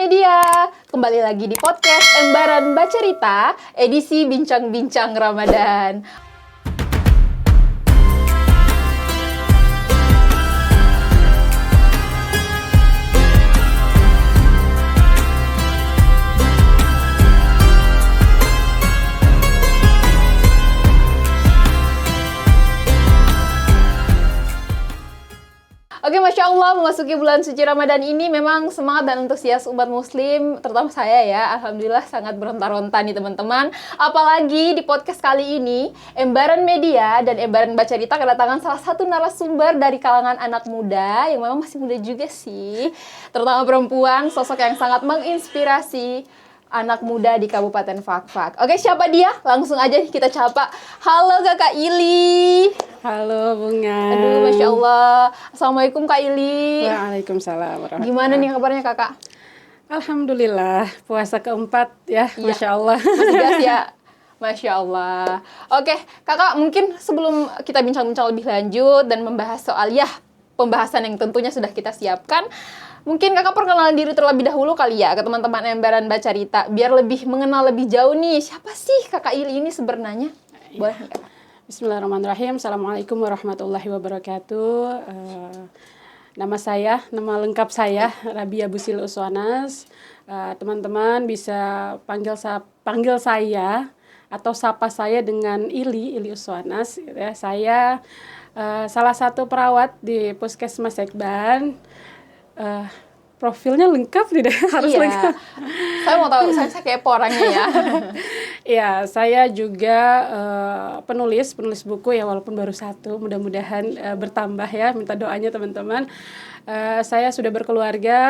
Media, kembali lagi di podcast Embaran Bacarita, edisi Bincang-Bincang Ramadan. Oke, Masya Allah, memasuki bulan suci Ramadan ini memang semangat dan antusias umat muslim, terutama saya ya, Alhamdulillah sangat beronta-ronta nih teman-teman. Apalagi di podcast kali ini, Embaran Media dan Embaran Bacarita kedatangan salah satu narasumber dari kalangan anak muda, yang memang masih muda juga sih, terutama perempuan, sosok yang sangat menginspirasi anak muda di Kabupaten Fakfak. Oke, siapa dia? Langsung aja kita sapa. Halo Kakak Ili. Halo Bunga. Aduh, Masya Allah. Assalamualaikum Kak Ili. Waalaikumsalam warahmatullahi. Gimana nih kabarnya Kakak? Alhamdulillah, puasa keempat ya, Iya. Masya Allah. Masih gas ya? Masya Allah. Oke, Kakak, mungkin sebelum kita bincang-bincang lebih lanjut dan membahas soal pembahasan yang tentunya sudah kita siapkan, mungkin Kakak perkenalan diri terlebih dahulu kali ya ke teman-teman Embaran Bacarita, biar lebih mengenal lebih jauh nih, siapa sih Kakak Ili ini sebenarnya? Boleh nih Kakak? Bismillahirrahmanirrahim. Assalamualaikum warahmatullahi wabarakatuh. Nama lengkap saya Rabia Busil Uswanas. Teman-teman bisa panggil saya atau sapa saya dengan Ili Uswanas. Ya, saya salah satu perawat di Puskesmas Sekban. Profilnya lengkap tidak? Harus Iya. lengkap. Saya mau tahu, saya kepo orangnya ya. Ya, saya juga penulis buku ya, walaupun baru satu, mudah-mudahan bertambah ya, minta doanya teman-teman. Saya sudah berkeluarga,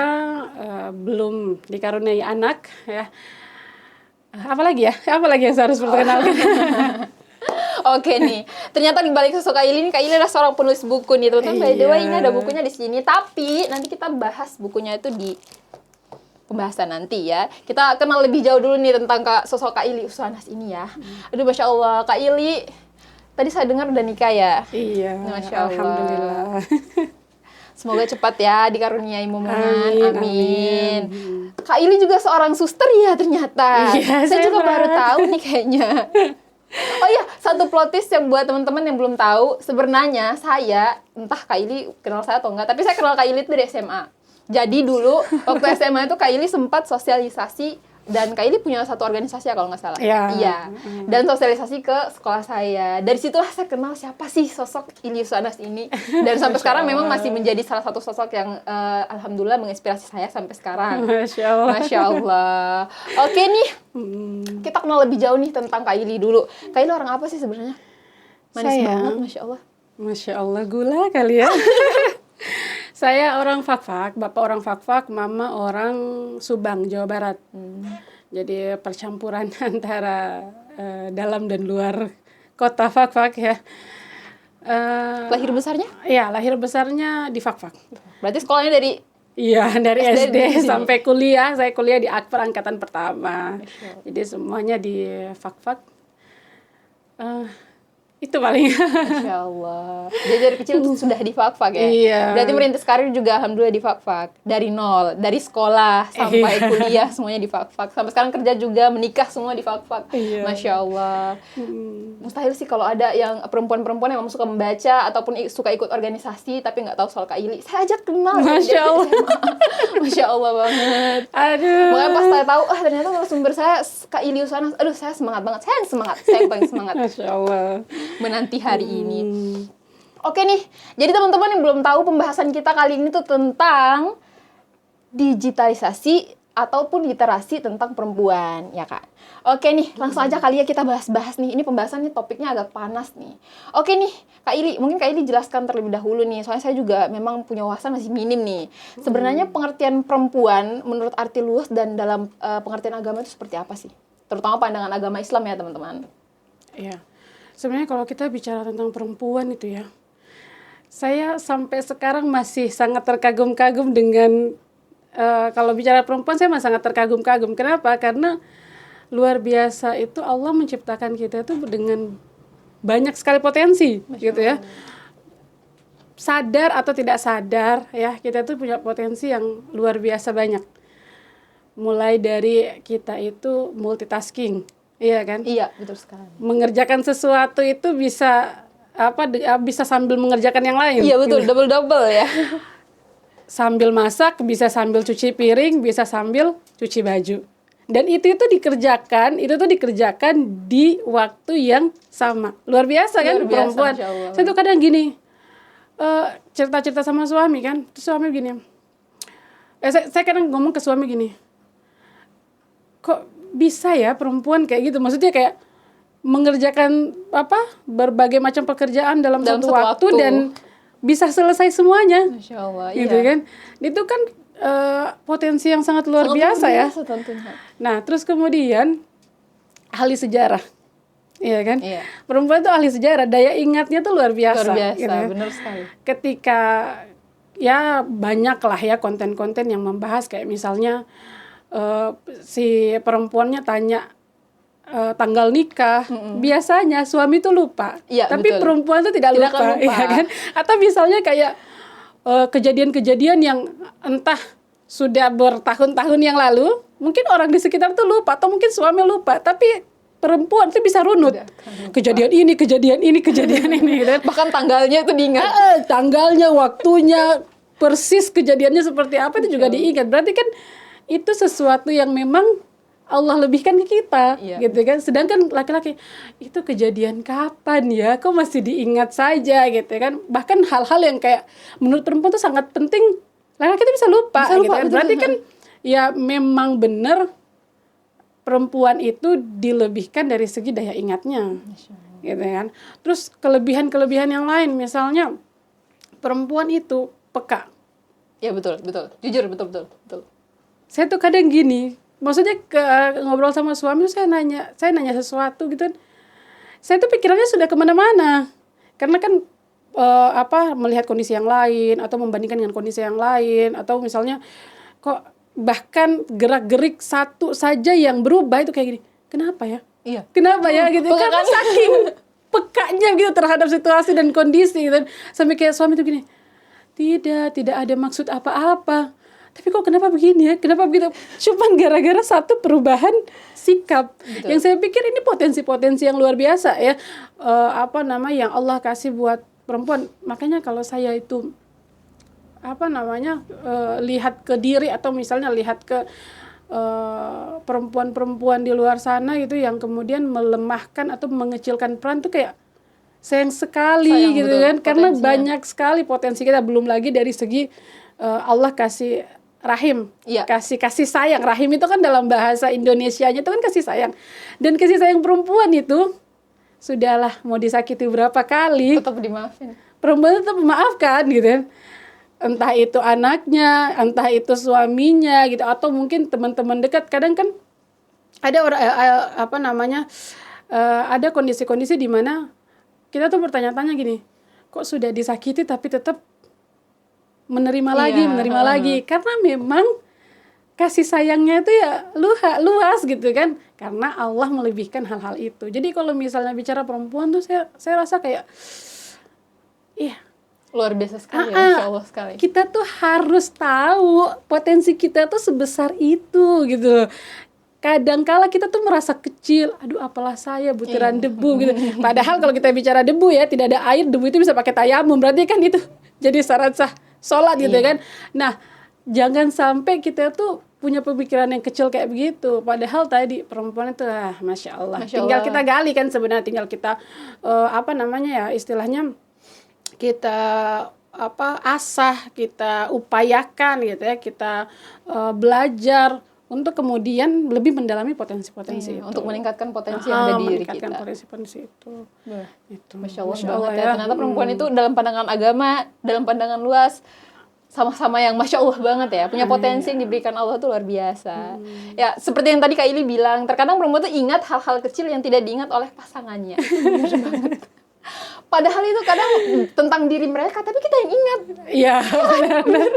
belum dikaruniai anak ya. Apalagi yang saya harus perkenalkan? Oke nih, ternyata di balik sosok Kak Ili ini, Kak Ili adalah seorang penulis buku nih teman-teman. By the way, ini ada bukunya di sini. Tapi nanti kita bahas bukunya itu di pembahasan nanti ya. Kita kenal lebih jauh dulu nih tentang sosok Kak Ili Uswanas ini ya. Aduh, Masya Allah, Kak Ili, tadi saya dengar udah nikah ya? Iya, Masya Allah. Alhamdulillah. Semoga cepat ya dikaruniai momongan. Amin. Amin. Kak Ili juga seorang suster ya ternyata. Iya, saya juga baru pernah. tahu nih kayaknya. Oh iya, satu plot twist yang buat teman-teman yang belum tahu, sebenarnya saya, entah Kak Ili kenal saya atau enggak, tapi saya kenal Kak Ili itu dari SMA. Jadi dulu, waktu SMA itu Kak Ili sempat sosialisasi, dan Kak Ili punya satu organisasi ya kalau nggak salah. Iya. Iya. Dan sosialisasi ke sekolah saya. Dari situlah saya kenal siapa sih sosok Ili Uswanas ini. Dan sampai sekarang memang masih menjadi salah satu sosok yang alhamdulillah menginspirasi saya sampai sekarang. Masya Allah. Masya Allah. Oke nih, kita kenal lebih jauh nih tentang Kak Ili dulu. Kak Ili orang apa sih sebenarnya? Manis Saya? banget, Masya Allah. Masya Allah, gula kali ya. Saya orang Fakfak, bapak orang Fakfak, mama orang Subang, Jawa Barat. Jadi percampuran antara dalam dan luar kota Fakfak ya. Lahir besarnya? Iya, lahir besarnya di Fakfak. Berarti sekolahnya dari... Iya, dari SD SD di sini. sampai kuliah. Saya kuliah di Akper angkatan pertama. Jadi semuanya di Fakfak. Itu paling. Masya Allah. Jadi dari kecil tuh sudah di Fakfak ya? Iya. Berarti merintis karir juga alhamdulillah di Fakfak. Dari nol, dari sekolah sampai kuliah semuanya di Fakfak. Sampai sekarang kerja juga, menikah semua di Fakfak. Iya. Masya Allah. Mustahil sih kalau ada yang perempuan-perempuan yang memang suka membaca ataupun suka ikut organisasi tapi nggak tahu soal Kak Ili. Saya aja kenal. Masya Allah. Masya Allah banget. Aduh. Makanya pas saya tahu, ternyata narasumber saya Kak Ili Uswanas. Aduh, saya semangat banget. Saya yang paling semangat Masya Allah. menanti hari ini. Oke nih, jadi teman-teman yang belum tahu, pembahasan kita kali ini tuh tentang digitalisasi ataupun literasi tentang perempuan, ya Kak. Oke nih, langsung aja kali ya kita bahas-bahas nih. Ini pembahasannya topiknya agak panas nih. Oke nih, Kak Ili, mungkin Kak Ili jelaskan terlebih dahulu nih. Soalnya saya juga memang punya wawasan masih minim nih. Sebenarnya pengertian perempuan menurut arti luas dan dalam pengertian agama itu seperti apa sih? Terutama pandangan agama Islam ya teman-teman. Iya. Sebenarnya kalau kita bicara tentang perempuan itu ya, saya sampai sekarang masih sangat terkagum-kagum dengan kalau bicara perempuan saya masih sangat terkagum-kagum. Kenapa? Karena luar biasa itu Allah menciptakan kita itu dengan banyak sekali potensi, gitu ya. Sadar atau tidak sadar ya, kita tuh punya potensi yang luar biasa banyak. mulai dari kita itu multitasking, iya kan? Iya, betul sekali. Mengerjakan sesuatu itu bisa bisa sambil mengerjakan yang lain. Iya betul, gitu. double ya. Sambil masak, bisa sambil cuci piring, bisa sambil cuci baju. Dan itu dikerjakan di waktu yang sama. Luar biasa kan Luar biasa, perempuan. Masya Allah. Saya tuh kadang gini, cerita-cerita sama suami kan, terus suami gini. Saya kadang ngomong ke suami gini, kok bisa ya perempuan kayak gitu? Maksudnya kayak mengerjakan berbagai macam pekerjaan dalam satu waktu dan bisa selesai semuanya. Masya Allah, gitu iya. kan? Itu kan potensi yang sangat luar biasa ya. Tentunya. Nah, terus kemudian ahli sejarah. Iya kan? Iya. Perempuan itu ahli sejarah, daya ingatnya tuh luar biasa. Luar biasa, gitu. benar sekali. Ketika ya banyak lah ya konten-konten yang membahas kayak misalnya si perempuannya tanya tanggal nikah, biasanya suami tuh lupa, Iya, tapi betul. perempuan tuh tidak Tidak lupa, akan lupa. ya kan? Atau misalnya kayak kejadian-kejadian yang entah sudah bertahun-tahun yang lalu, mungkin orang di sekitar tuh lupa, atau mungkin suami lupa, tapi perempuan tuh bisa runut. Tidak akan lupa. Kejadian ini, kejadian ini, gitu. Bahkan tanggalnya itu diingat. Tanggalnya, waktunya, persis kejadiannya seperti apa itu juga diingat. Berarti kan itu sesuatu yang memang Allah lebihkan ke kita, Iya. gitu kan. Sedangkan laki-laki itu kejadian kapan ya? Kok masih diingat saja, gitu kan. Bahkan hal-hal yang kayak menurut perempuan itu sangat penting, laki-laki itu bisa lupa, Bisa lupa, gitu kan. betul, Berarti betul. kan ya memang benar perempuan itu dilebihkan dari segi daya ingatnya, gitu kan. Terus kelebihan-kelebihan yang lain, misalnya perempuan itu peka. Ya betul. Jujur betul. Saya tuh kadang gini, maksudnya ngobrol sama suami tuh saya nanya sesuatu gitu kan, saya tuh pikirannya sudah kemana-mana, karena kan melihat kondisi yang lain atau membandingkan dengan kondisi yang lain, atau misalnya kok bahkan gerak-gerik satu saja yang berubah itu kayak gini, kenapa ya? Iya. Kenapa ya gitu? Peka Karena kan? saking pekanya gitu terhadap situasi dan kondisi gitu. Sampai kayak suami tuh gini, tidak ada maksud apa-apa. Tapi kok kenapa begini ya? Kenapa begitu? Cuman gara-gara satu perubahan sikap. Betul. Yang saya pikir ini potensi-potensi yang luar biasa ya. Yang Allah kasih buat perempuan. Makanya kalau saya itu lihat ke diri atau misalnya lihat ke perempuan-perempuan di luar sana gitu yang kemudian melemahkan atau mengecilkan peran tuh kayak sayang sekali, Sayang, gitu betul, kan, karena potensinya. banyak sekali potensi kita, belum lagi dari segi Allah kasih rahim, Iya. kasih sayang. Rahim itu kan dalam bahasa Indonesianya itu kan kasih sayang, dan kasih sayang perempuan itu sudahlah mau disakiti berapa kali Tetap dimaafin. perempuan tetap memaafkan gitu kan. Entah itu anaknya, entah itu suaminya gitu, atau mungkin teman-teman dekat. Kadang kan ada ada kondisi-kondisi di mana kita tuh bertanya-tanya gini, kok sudah disakiti tapi tetap menerima lagi, karena memang kasih sayangnya itu ya luas gitu kan, karena Allah melebihkan hal-hal itu. Jadi kalau misalnya bicara perempuan tuh saya rasa kayak Luar biasa sekali, Masya Allah sekali. kita tuh harus tahu potensi kita tuh sebesar itu gitu. Kadangkala kita tuh merasa kecil, aduh apalah saya butiran debu gitu. Padahal kalau kita bicara debu ya, tidak ada air, debu itu bisa pakai tayamum, berarti kan itu jadi syarat sah sholat gitu kan. Nah, jangan sampai kita tuh punya pemikiran yang kecil kayak begitu. Padahal tadi perempuan itu Masya Allah. Masya Tinggal Allah. kita gali kan sebenarnya, tinggal kita istilahnya kita asah, kita upayakan gitu ya, kita belajar untuk kemudian lebih mendalami potensi-potensi itu. Untuk meningkatkan potensi yang ada di diri meningkatkan kita. potensi-potensi itu. Itu. Masya Allah banget ya. Ternyata perempuan itu dalam pandangan agama, dalam pandangan luas, sama-sama yang Masya Allah banget ya. Punya potensi yang diberikan Allah tuh luar biasa. Ya, seperti yang tadi Kak Ili bilang, terkadang perempuan tuh ingat hal-hal kecil yang tidak diingat oleh pasangannya. Bener banget. Padahal itu kadang tentang diri mereka, tapi kita yang ingat. Iya, benar.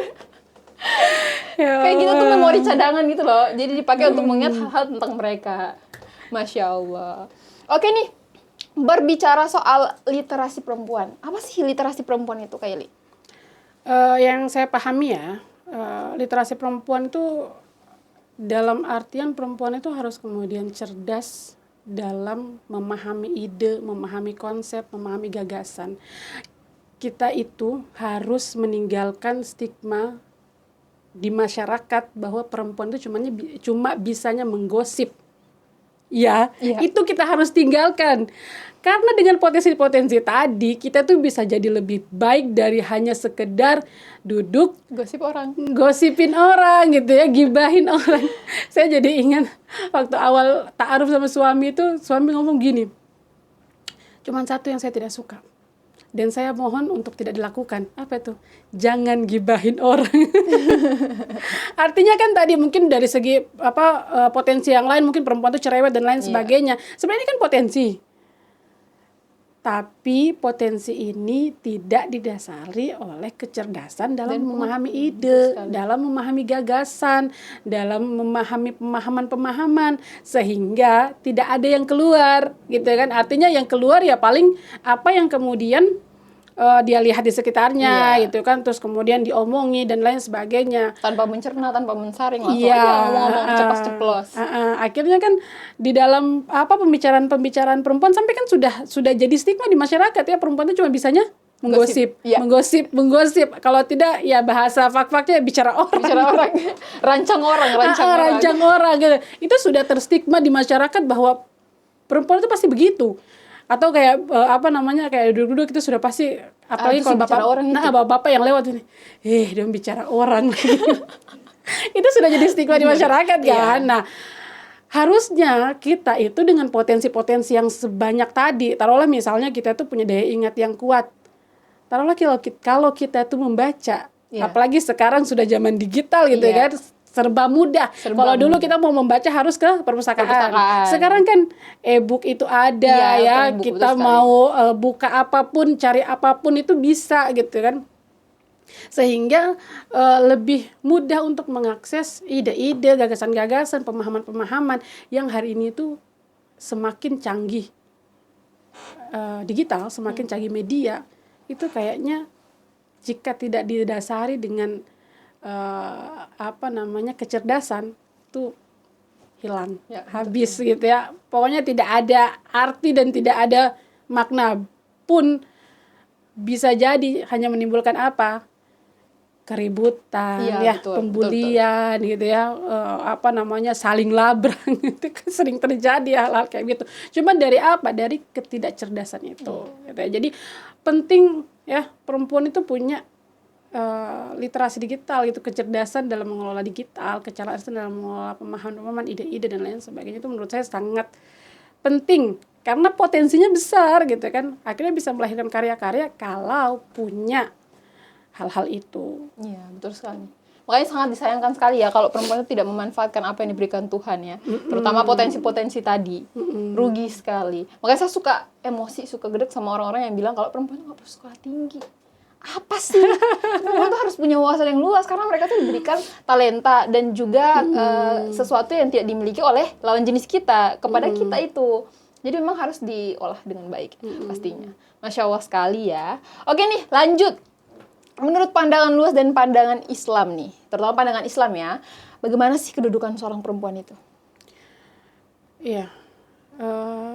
Kayak gitu tuh memori cadangan gitu loh. Jadi dipakai untuk mengingat hal-hal tentang mereka. Masya Allah. Oke nih, berbicara soal literasi perempuan. Apa sih literasi perempuan itu, Kak Ili? Yang saya pahami ya, literasi perempuan itu Dalam artian perempuan itu harus kemudian cerdas dalam memahami ide, memahami konsep, memahami gagasan. Kita itu harus meninggalkan stigma di masyarakat bahwa perempuan itu cuma bisanya menggosip. Ya, Iya. itu kita harus tinggalkan. Karena dengan potensi-potensi tadi, kita tuh bisa jadi lebih baik dari hanya sekedar duduk Gosip orang. gosipin orang gitu ya, gibahin orang. Saya jadi ingat waktu awal ta'aruf sama suami itu, suami ngomong gini, cuman satu yang saya tidak suka, dan saya mohon untuk tidak dilakukan. Apa itu? Jangan gibahin orang. Artinya kan tadi mungkin dari segi potensi yang lain, mungkin perempuan itu cerewet dan lain sebagainya. Sebenarnya ini kan potensi. Tapi potensi ini tidak didasari oleh kecerdasan dalam memahami ide, dalam memahami gagasan, dalam memahami pemahaman-pemahaman, sehingga tidak ada yang keluar, gitu kan? Artinya yang keluar ya paling apa yang kemudian dia lihat di sekitarnya, gitu kan, terus kemudian diomongi dan lain sebagainya. Tanpa mencerna, tanpa mensaring, langsung aja ngomong-ngomong ceplos-ceplos. Akhirnya kan di dalam pembicaraan perempuan sampai kan sudah jadi stigma di masyarakat ya, perempuan itu cuma bisanya menggosip, menggosip. Kalau tidak ya bahasa fak-faknya bicara orang, rancang orang gitu. Itu sudah terstigma di masyarakat bahwa perempuan itu pasti begitu. Atau kayak kayak duduk-duduk itu sudah pasti, apalagi kalau bapak yang lewat ini, dia bicara orang. Itu sudah jadi stigma di masyarakat kan. Nah, harusnya kita itu dengan potensi-potensi yang sebanyak tadi, taruhlah misalnya kita tuh punya daya ingat yang kuat. Taruhlah kalau kita tuh membaca, apalagi sekarang sudah zaman digital gitu kan, serba mudah. Kalau dulu kita mau membaca harus ke perpustakaan. Sekarang kan e-book itu ada kita mau buka apapun, cari apapun itu bisa gitu kan. Sehingga lebih mudah untuk mengakses ide-ide, gagasan-gagasan, pemahaman-pemahaman yang hari ini itu semakin canggih digital, semakin canggih media. Itu kayaknya jika tidak didasari dengan kecerdasan, itu hilang, habis gitu ya. Pokoknya tidak ada arti dan tidak ada makna pun, bisa jadi hanya menimbulkan keributan, pembulian gitu ya, saling labrang. Itu kan sering terjadi hal-hal kayak gitu. Cuman dari ketidakcerdasan itu. Gitu ya. Jadi penting ya, perempuan itu punya literasi digital, itu kecerdasan dalam mengelola digital, kecerdasan dalam mengelola pemahaman ide-ide dan lain sebagainya. Itu menurut saya sangat penting karena potensinya besar gitu kan. Akhirnya bisa melahirkan karya-karya kalau punya hal-hal itu. Iya, betul sekali. Makanya sangat disayangkan sekali ya kalau perempuan itu tidak memanfaatkan apa yang diberikan Tuhan ya. Terutama potensi-potensi tadi. Rugi sekali. Makanya saya suka emosi, suka gedek sama orang-orang yang bilang kalau perempuan itu nggak perlu sekolah tinggi. Apa sih? Perempuan tuh harus punya wawasan yang luas karena mereka tuh diberikan talenta dan juga sesuatu yang tidak dimiliki oleh lawan jenis kita kepada kita itu. Jadi memang harus diolah dengan baik pastinya. Masya Allah sekali ya. Oke nih, lanjut. Menurut pandangan luas dan pandangan Islam nih, terutama pandangan Islam ya, bagaimana sih kedudukan seorang perempuan itu? Iya.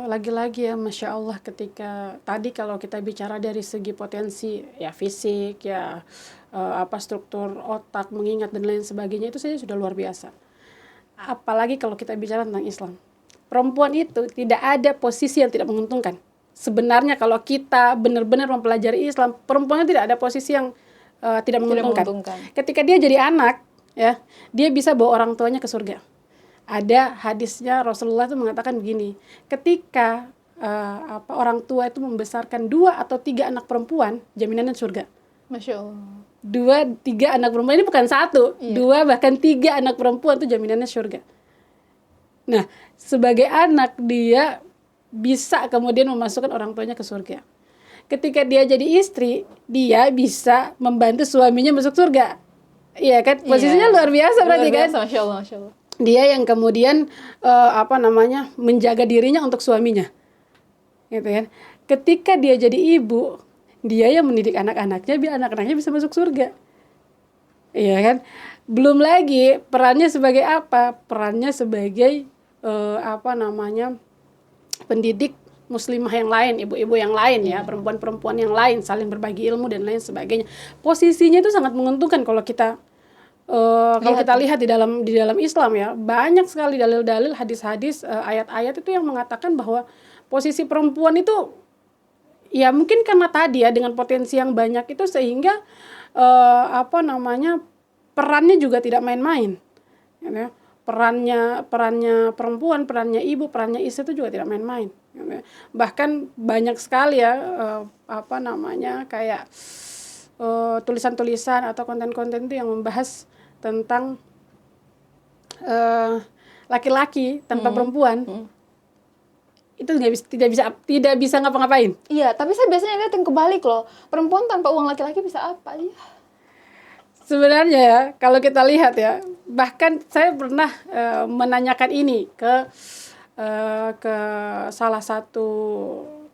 Lagi-lagi ya, Masya Allah, ketika tadi kalau kita bicara dari segi potensi ya, fisik ya, struktur otak, mengingat dan lain sebagainya, itu saja sudah luar biasa. Apalagi kalau kita bicara tentang Islam, perempuan itu tidak ada posisi yang tidak menguntungkan. Sebenarnya kalau kita benar-benar mempelajari Islam, perempuan itu tidak ada posisi yang tidak menguntungkan. Ketika dia jadi anak ya, dia bisa bawa orang tuanya ke surga. Ada hadisnya Rasulullah itu mengatakan begini, ketika orang tua itu membesarkan 2 atau 3 anak perempuan, jaminannya surga. Masya Allah. 2, 3 anak perempuan, ini bukan 1, 2 bahkan 3 anak perempuan itu jaminannya surga. Nah, sebagai anak dia bisa kemudian memasukkan orang tuanya ke surga. Ketika dia jadi istri, dia bisa membantu suaminya masuk surga. Iya kan? Posisinya luar biasa berarti kan? Masya Allah, Masya Allah. Dia yang kemudian menjaga dirinya untuk suaminya, gitu kan. Ketika dia jadi ibu, dia yang mendidik anak-anaknya biar anak-anaknya bisa masuk surga. Iya kan? Belum lagi perannya sebagai apa? Perannya sebagai pendidik muslimah yang lain, ibu-ibu yang lain ya, perempuan-perempuan yang lain, saling berbagi ilmu dan lain sebagainya. Posisinya itu sangat menguntungkan kalau kita lihat di dalam Islam ya, banyak sekali dalil-dalil, hadis-hadis, ayat-ayat itu yang mengatakan bahwa posisi perempuan itu ya mungkin karena tadi ya dengan potensi yang banyak itu sehingga perannya juga tidak main-main. Ya, perannya perempuan, perannya ibu, perannya istri itu juga tidak main-main. Ya, bahkan banyak sekali ya kayak tulisan-tulisan atau konten-konten itu yang membahas tentang laki-laki tanpa perempuan. Itu tidak bisa ngapa-ngapain. Iya, tapi saya biasanya lihat yang kebalik loh. Perempuan tanpa uang laki-laki bisa apa? Ya. Sebenarnya ya, kalau kita lihat ya, bahkan saya pernah menanyakan ini ke salah satu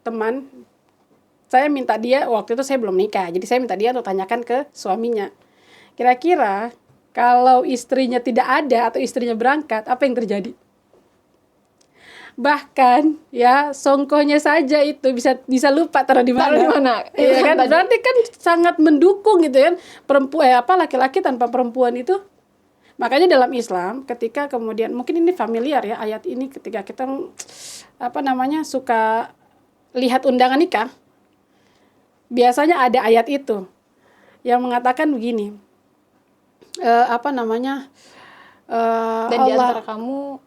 teman. Saya minta dia, waktu itu saya belum nikah, jadi saya minta dia untuk tanyakan ke suaminya. Kira-kira kalau istrinya tidak ada atau istrinya berangkat, apa yang terjadi? Bahkan ya songkohnya saja itu bisa lupa taruh di mana. Iya kan? Berarti kan sangat mendukung gitu kan laki-laki tanpa perempuan itu. Makanya dalam Islam ketika kemudian mungkin ini familiar ya ayat ini ketika kita suka lihat undangan nikah, biasanya ada ayat itu yang mengatakan begini. Dan di antara kamu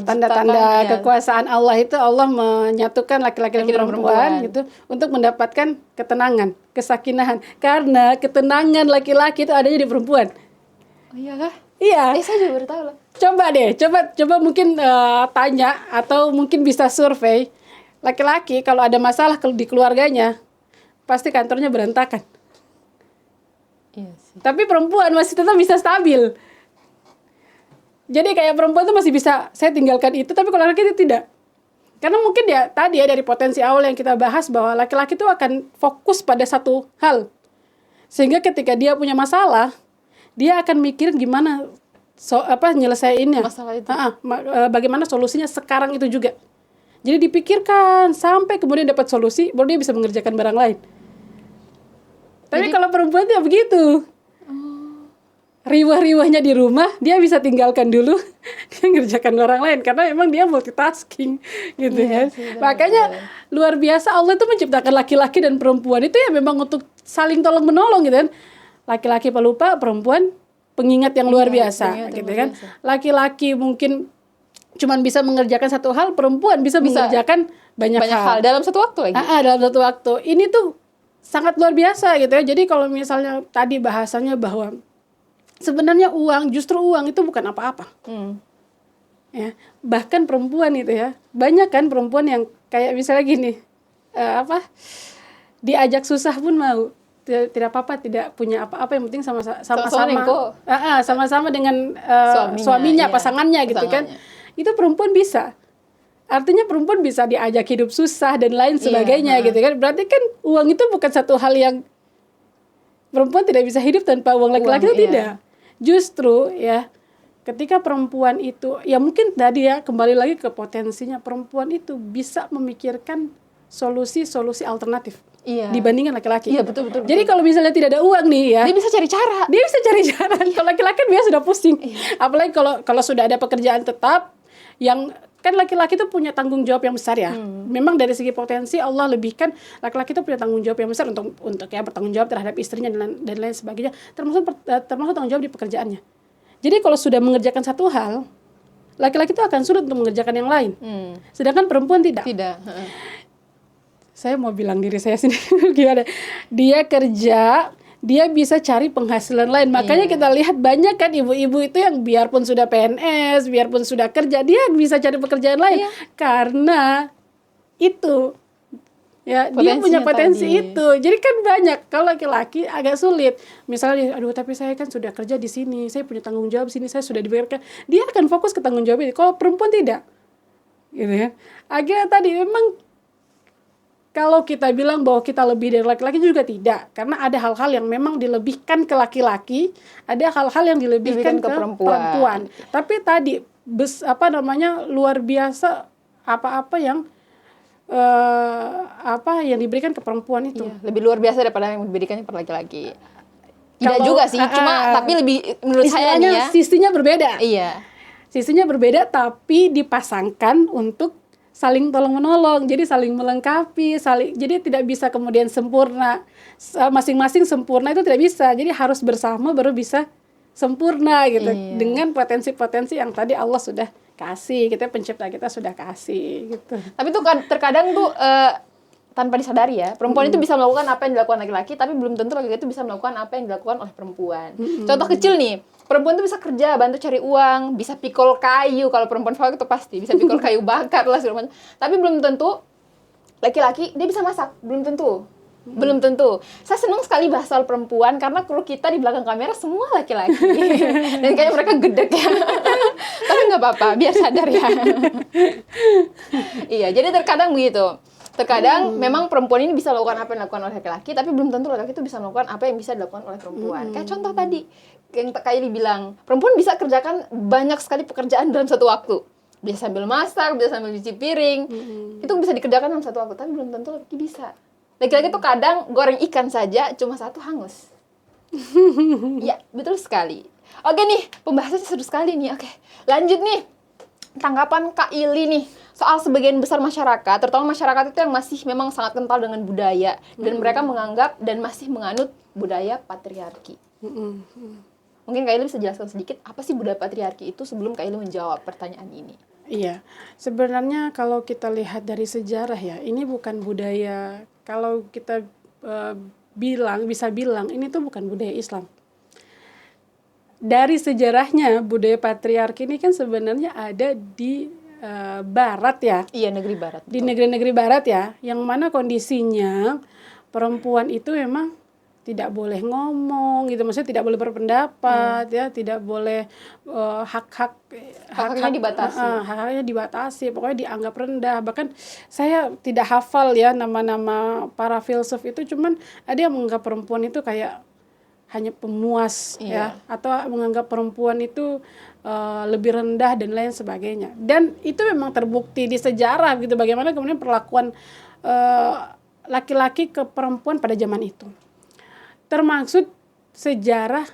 tanda-tanda kekuasaan Allah itu Allah menyatukan laki-laki dan perempuan gitu untuk mendapatkan ketenangan, kesakinahan. Karena ketenangan laki-laki itu adanya di perempuan. Oh iya kah? Iya. Saya juga baru tahu loh. Coba mungkin tanya atau mungkin bisa survei laki-laki kalau ada masalah di keluarganya pasti kantornya berantakan. Iya sih. Tapi perempuan masih tetap bisa stabil. Jadi kayak perempuan itu masih bisa saya tinggalkan itu, tapi kalau laki itu tidak. Karena mungkin ya tadi ya dari potensi awal yang kita bahas bahwa laki-laki itu akan fokus pada satu hal. Sehingga ketika dia punya masalah, dia akan mikirin gimana nyelesainnya. Masalah itu. Bagaimana solusinya sekarang itu juga. Jadi dipikirkan sampai kemudian dapat solusi, baru dia bisa mengerjakan barang lain. Tapi kalau perempuan tidak begitu. Riwah-riwahnya di rumah, dia bisa tinggalkan dulu, dia ngerjakan orang lain karena memang dia multitasking gitu kan. Makanya luar biasa Allah itu menciptakan laki-laki dan perempuan itu ya memang untuk saling tolong menolong gitu kan. Laki-laki pelupa, perempuan pengingat yang luar biasa gitu kan. Laki-laki mungkin cuman bisa mengerjakan satu hal, perempuan bisa mengerjakan banyak hal dalam satu waktu lagi. Dalam satu waktu. Ini tuh sangat luar biasa gitu ya. Jadi kalau misalnya tadi bahasanya bahwa sebenarnya justru uang itu bukan apa-apa. Ya, bahkan perempuan itu ya, banyak kan perempuan yang kayak misalnya gini, diajak susah pun mau, tidak apa-apa, tidak punya apa-apa, yang penting sama-sama dengan suaminya, pasangannya gitu kan. Itu perempuan bisa. Artinya perempuan bisa diajak hidup susah dan lain sebagainya gitu kan. Berarti kan uang itu bukan satu hal yang perempuan tidak bisa hidup tanpa uang, laki-laki itu tidak. Justru ya ketika perempuan itu ya mungkin tadi ya kembali lagi ke potensinya, perempuan itu bisa memikirkan solusi-solusi alternatif dibandingkan laki-laki. Iya betul. Jadi kalau misalnya tidak ada uang nih ya, dia bisa cari cara. Kalau laki-laki kan biasa sudah pusing. Apalagi kalau sudah ada pekerjaan tetap yang kan laki-laki itu punya tanggung jawab yang besar ya. Memang dari segi potensi Allah lebihkan laki-laki itu punya tanggung jawab yang besar untuk ya bertanggung jawab terhadap istrinya dan lain sebagainya, termasuk tanggung jawab di pekerjaannya. Jadi kalau sudah mengerjakan satu hal, laki-laki itu akan sulit untuk mengerjakan yang lain. Sedangkan perempuan tidak. Saya mau bilang diri saya sendiri gimana? Dia kerja, dia bisa cari penghasilan lain. Makanya kita lihat banyak kan ibu-ibu itu yang biarpun sudah PNS, biarpun sudah kerja, dia bisa cari pekerjaan lain. Karena itu, ya dia punya potensi itu. Jadi kan banyak. Kalau laki-laki agak sulit. Misalnya, aduh tapi saya kan sudah kerja di sini, saya punya tanggung jawab sini, saya sudah diberikan. Dia akan fokus ke tanggung jawab itu. Kalau perempuan tidak, gitu ya. Akhirnya tadi memang kalau kita bilang bahwa kita lebih dari laki-laki juga tidak, karena ada hal-hal yang memang dilebihkan ke laki-laki, ada hal-hal yang dilebihkan ke perempuan. Tapi tadi luar biasa apa-apa yang yang diberikan ke perempuan itu. Iya, lebih luar biasa daripada yang diberikan ke laki-laki. Tidak juga sih, cuma tapi lebih menurut saya nih ya. Sisinya berbeda. Iya. Sisinya berbeda tapi dipasangkan untuk saling tolong-menolong, jadi saling melengkapi, jadi tidak bisa kemudian sempurna, masing-masing sempurna itu tidak bisa, jadi harus bersama baru bisa sempurna gitu, dengan potensi-potensi yang tadi Allah sudah kasih, pencipta kita sudah kasih gitu. Tapi tuh terkadang tuh tanpa disadari ya, perempuan itu bisa melakukan apa yang dilakukan laki-laki, tapi belum tentu laki-laki itu bisa melakukan apa yang dilakukan oleh perempuan. Contoh kecil nih, perempuan tuh bisa kerja, bantu cari uang, bisa pikul kayu, kalau perempuan itu pasti bisa pikul kayu bakar lah segala macam. Tapi belum tentu laki-laki dia bisa masak, belum tentu. Belum tentu. Saya senang sekali bahas soal perempuan karena kru kita di belakang kamera semua laki-laki. Dan kayaknya mereka gedek ya. Tapi nggak apa-apa, biar sadar ya. Iya, jadi terkadang begitu. Terkadang memang perempuan ini bisa melakukan apa yang dilakukan oleh laki-laki, tapi belum tentu laki-laki itu bisa melakukan apa yang bisa dilakukan oleh perempuan. Kayak contoh tadi, yang Kylie bilang, perempuan bisa kerjakan banyak sekali pekerjaan dalam satu waktu. Bisa sambil masak, bisa sambil cuci piring. Itu bisa dikerjakan dalam satu waktu, tapi belum tentu laki bisa. Laki-laki tuh kadang goreng ikan saja cuma satu hangus. Ya, betul sekali. Oke nih, pembahasannya seru sekali nih. Oke, lanjut nih. Tanggapan Kak Ili nih soal sebagian besar masyarakat, terutama masyarakat itu yang masih memang sangat kental dengan budaya dan mereka menganggap dan masih menganut budaya patriarki. Mungkin Kak Ili bisa jelaskan sedikit apa sih budaya patriarki itu sebelum Kak Ili menjawab pertanyaan ini. Iya, sebenarnya kalau kita lihat dari sejarah ya, ini bukan budaya, kalau kita bisa bilang ini tuh bukan budaya Islam. Dari sejarahnya budaya patriarki ini kan sebenarnya ada di Barat ya. Iya, negeri Barat. Di negeri-negeri Barat ya, yang mana kondisinya perempuan itu memang tidak boleh ngomong gitu, maksudnya tidak boleh berpendapat ya, tidak boleh hak-haknya dibatasi. Hak-haknya dibatasi, pokoknya dianggap rendah. Bahkan saya tidak hafal ya nama-nama para filsuf itu, cuman ada yang menganggap perempuan itu kayak hanya pemuas ya, atau menganggap perempuan itu lebih rendah dan lain sebagainya. Dan itu memang terbukti di sejarah gitu, bagaimana kemudian perlakuan laki-laki ke perempuan pada zaman itu. Termasuk sejarah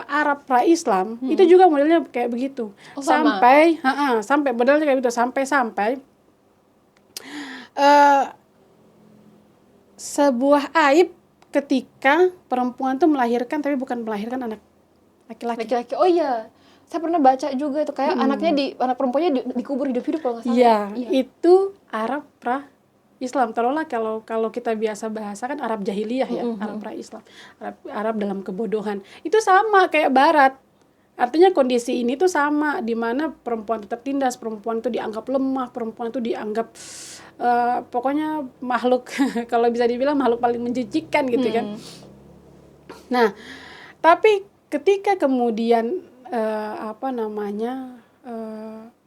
Arab pra-Islam itu juga modelnya kayak begitu. Sampai modelnya kayak begitu, sampai sebuah aib ketika perempuan tuh melahirkan tapi bukan melahirkan anak laki-laki. Oh iya, saya pernah baca juga itu kayak anak perempuannya dikubur hidup-hidup kalau nggak salah. Iya, itu Arab pra-Islam. Taruhlah kalau kita biasa bahasa kan Arab jahiliyah ya, Arab pra-Islam, Arab dalam kebodohan. Itu sama kayak Barat. Artinya kondisi ini tuh sama, di mana perempuan itu tertindas, perempuan itu dianggap lemah, perempuan itu dianggap pokoknya makhluk kalau bisa dibilang makhluk paling menjijikkan gitu kan. Nah, tapi ketika kemudian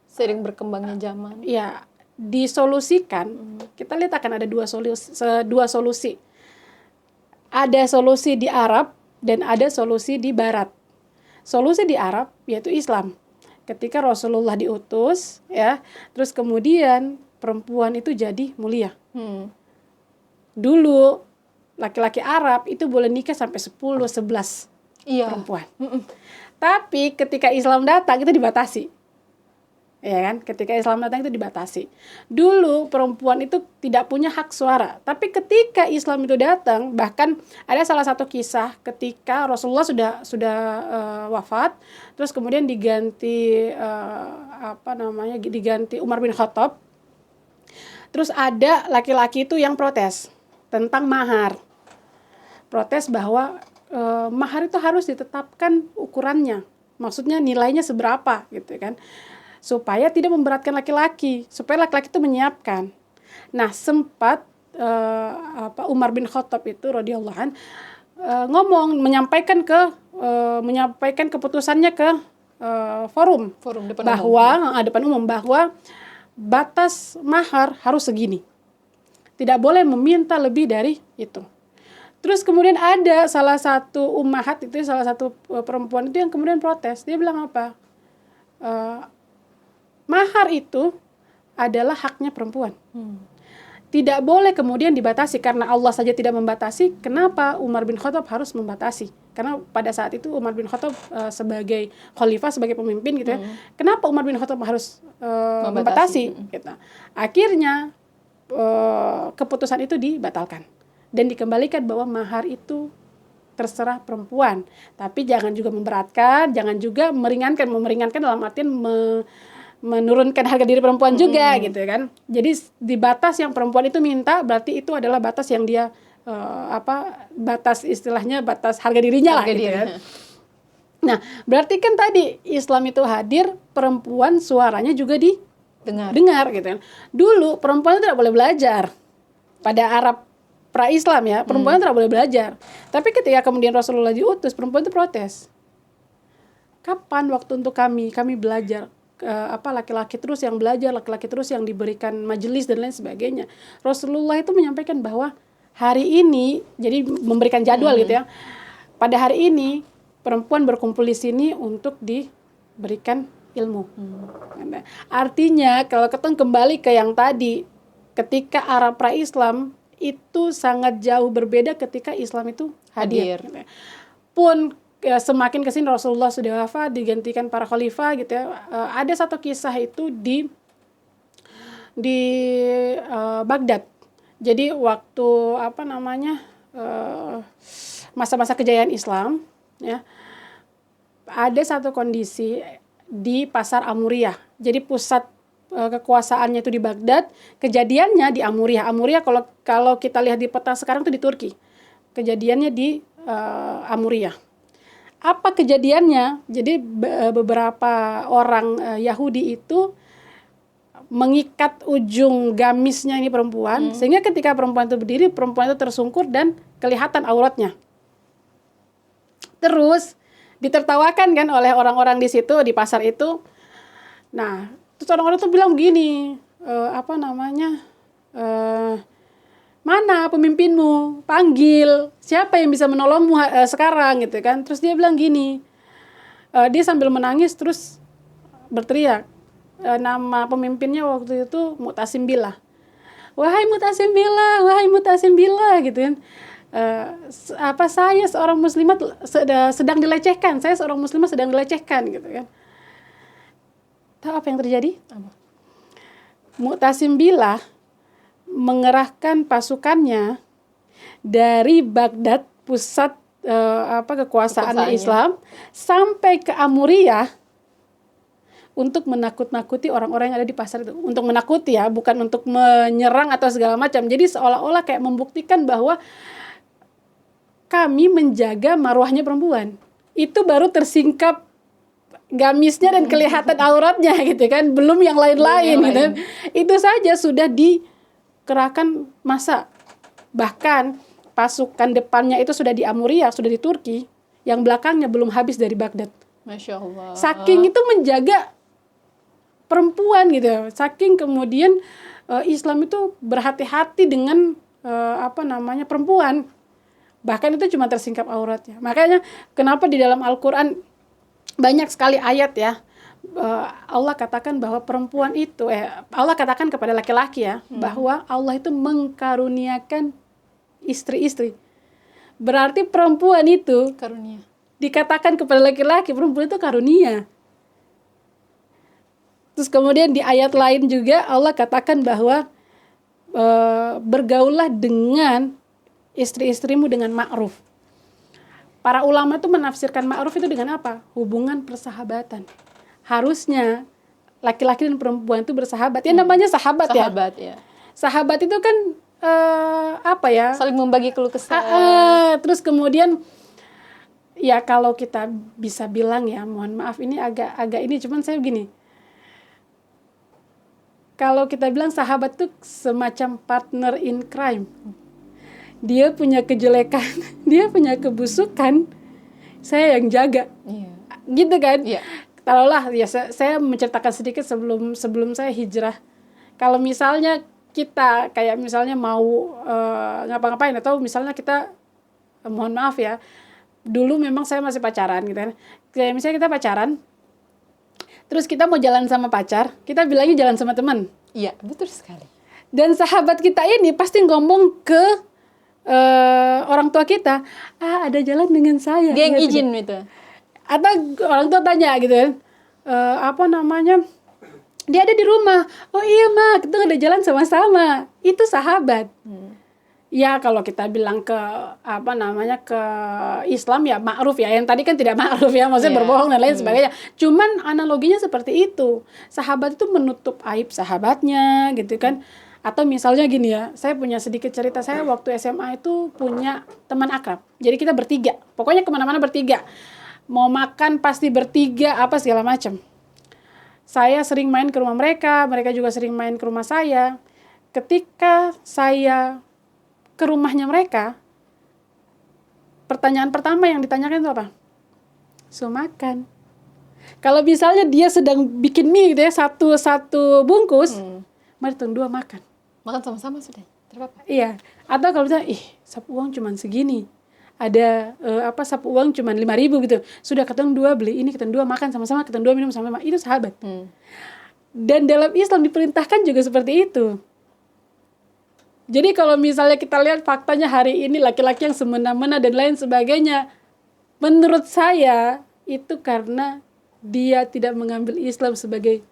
sering berkembangnya zaman, ya disolusikan, kita lihat akan ada dua solusi. Ada solusi di Arab dan ada solusi di Barat. Solusi di Arab yaitu Islam. Ketika Rasulullah diutus, ya, terus kemudian perempuan itu jadi mulia. Dulu laki-laki Arab itu boleh nikah sampai 10-11 perempuan. Tapi ketika Islam datang itu dibatasi. Ya kan? Ketika Islam datang itu dibatasi. Dulu perempuan itu tidak punya hak suara. Tapi ketika Islam itu datang, bahkan ada salah satu kisah ketika Rasulullah sudah wafat, terus kemudian diganti diganti Umar bin Khattab. Terus ada laki-laki itu yang protes tentang mahar. Protes bahwa mahar itu harus ditetapkan ukurannya. Maksudnya nilainya seberapa gitu kan. Supaya tidak memberatkan laki-laki, supaya laki-laki itu menyiapkan. Nah, sempat Umar bin Khattab itu radhiyallahu an menyampaikan keputusannya ke forum depan umum bahwa batas mahar harus segini. Tidak boleh meminta lebih dari itu. Terus kemudian ada salah satu ummahat itu, salah satu perempuan itu yang kemudian protes. Dia bilang apa? Mahar itu adalah haknya perempuan. Tidak boleh kemudian dibatasi, karena Allah saja tidak membatasi. Kenapa Umar bin Khattab harus membatasi? Karena pada saat itu Umar bin Khattab sebagai khalifah, sebagai pemimpin gitu ya. Kenapa Umar bin Khattab harus membatasi? Gitu. Akhirnya keputusan itu dibatalkan dan dikembalikan bahwa mahar itu terserah perempuan. Tapi jangan juga memberatkan, jangan juga meringankan. Meringankan dalam artian menurunkan harga diri perempuan juga gitu kan. Jadi di batas yang perempuan itu minta, berarti itu adalah batas yang dia batas istilahnya batas harga dirinya lah gitu kan. Nah, berarti kan tadi Islam itu hadir, perempuan suaranya juga didengar gitu kan. Dulu perempuan itu tidak boleh belajar. Pada Arab pra-Islam ya, perempuan tidak boleh belajar. Tapi ketika kemudian Rasulullah diutus, perempuan itu protes. Kapan waktu untuk kami belajar? Laki-laki terus yang belajar, laki-laki terus yang diberikan majelis dan lain sebagainya. Rasulullah itu menyampaikan bahwa hari ini, jadi memberikan jadwal gitu ya. Pada hari ini perempuan berkumpul di sini untuk diberikan ilmu. Artinya kalau kita kembali ke yang tadi, ketika Arab pra-Islam itu sangat jauh berbeda ketika Islam itu hadir. Pun semakin kesini Rasulullah sudah wafat, digantikan para khalifah gitu ya. Ada satu kisah itu di Baghdad. Jadi waktu masa-masa kejayaan Islam ya, ada satu kondisi di pasar Amuriyah. Jadi pusat kekuasaannya itu di Baghdad, kejadiannya di Amuriyah. Amuriyah kalau kita lihat di peta sekarang itu di Turki. Kejadiannya di Amuriyah. Apa kejadiannya? Jadi beberapa orang Yahudi itu mengikat ujung gamisnya ini perempuan, sehingga ketika perempuan itu berdiri, perempuan itu tersungkur dan kelihatan auratnya. Terus ditertawakan kan oleh orang-orang di situ, di pasar itu. Nah, terus orang-orang itu bilang begini, mana pemimpinmu? Panggil. Siapa yang bisa menolongmu sekarang gitu kan? Terus dia bilang gini. Dia sambil menangis terus berteriak. Nama pemimpinnya waktu itu Mu'tasim Billah. Wahai Mu'tasim Billah, wahai Mu'tasim Billah gitu kan. Saya seorang muslimat sedang dilecehkan. Saya seorang muslimah sedang dilecehkan gitu kan. Tahu apa yang terjadi? Mu'tasim Billah mengerahkan pasukannya dari Baghdad, pusat kekuasaan Islam, sampai ke Amuriyah untuk menakut-nakuti orang-orang yang ada di pasar itu. Untuk menakuti ya, bukan untuk menyerang atau segala macam. Jadi seolah-olah kayak membuktikan bahwa kami menjaga marwahnya perempuan. Itu baru tersingkap gamisnya dan kelihatan auratnya gitu kan, belum yang lain-lain gitu. Itu saja sudah dikerahkan massa. Bahkan pasukan depannya itu sudah di Amuriyah, sudah di Turki, yang belakangnya belum habis dari Baghdad. Masya Allah. Saking itu menjaga perempuan gitu. Saking kemudian Islam itu berhati-hati dengan perempuan. Bahkan itu cuma tersingkap auratnya. Makanya kenapa di dalam Al-Quran banyak sekali ayat ya, Allah katakan bahwa perempuan itu Allah katakan kepada laki-laki ya, bahwa Allah itu mengkaruniakan istri-istri. Berarti perempuan itu Karunia. dikatakan kepada laki-laki, perempuan itu karunia. Terus kemudian di ayat lain juga Allah katakan bahwa bergaullah dengan istri-istrimu dengan ma'ruf. Para ulama itu menafsirkan ma'ruf itu dengan apa? Hubungan persahabatan. Harusnya laki-laki dan perempuan itu bersahabat. Ya namanya sahabat ya. Sahabat ya. Sahabat itu kan saling membagi keluh kesah. Terus kemudian ya kalau kita bisa bilang ya, mohon maaf ini agak ini, cuman saya begini. Kalau kita bilang sahabat itu semacam partner in crime. Dia punya kejelekan, dia punya kebusukan, saya yang jaga. Iya. Gitu kan? Iya. Taruhlah ya, saya menceritakan sedikit sebelum saya hijrah. Kalau misalnya kita kayak misalnya mau ngapa-ngapain, atau misalnya kita mohon maaf ya, dulu memang saya masih pacaran gitu kan. Kayak misalnya kita pacaran, terus kita mau jalan sama pacar, kita bilangnya jalan sama teman. Iya, betul sekali. Dan sahabat kita ini pasti ngomong ke orang tua kita, ada jalan dengan saya. Dia yang gitu. izin itu. Atau orang tua tanya gitu kan, dia ada di rumah. Oh iya mak, kita ada jalan sama-sama. Itu sahabat. Ya kalau kita bilang ke ke Islam ya ma'ruf ya. Yang tadi kan tidak ma'ruf ya, maksudnya berbohong dan lain sebagainya. Cuman analoginya seperti itu. Sahabat itu menutup aib sahabatnya gitu kan. Atau misalnya gini ya, saya punya sedikit cerita. Saya waktu SMA itu punya teman akrab. Jadi kita bertiga. Pokoknya kemana-mana bertiga. Mau makan pasti bertiga, apa segala macam. Saya sering main ke rumah mereka juga sering main ke rumah saya. Ketika saya ke rumahnya mereka, pertanyaan pertama yang ditanyakan itu apa? So makan. Kalau misalnya dia sedang bikin mie gitu ya, satu bungkus, mari tuh 2 makan. Makan sama-sama sudah. Terapa? Iya. Atau kalau misalnya, sapu uang cuma segini. Ada sapu uang cuma 5.000 gitu. Sudah ketemu 2 beli ini, ketemu 2 makan sama-sama, ketemu 2 minum sama-sama. Itu sahabat. Dan dalam Islam diperintahkan juga seperti itu. Jadi kalau misalnya kita lihat faktanya hari ini laki-laki yang semena-mena dan lain sebagainya, menurut saya itu karena dia tidak mengambil Islam sebagai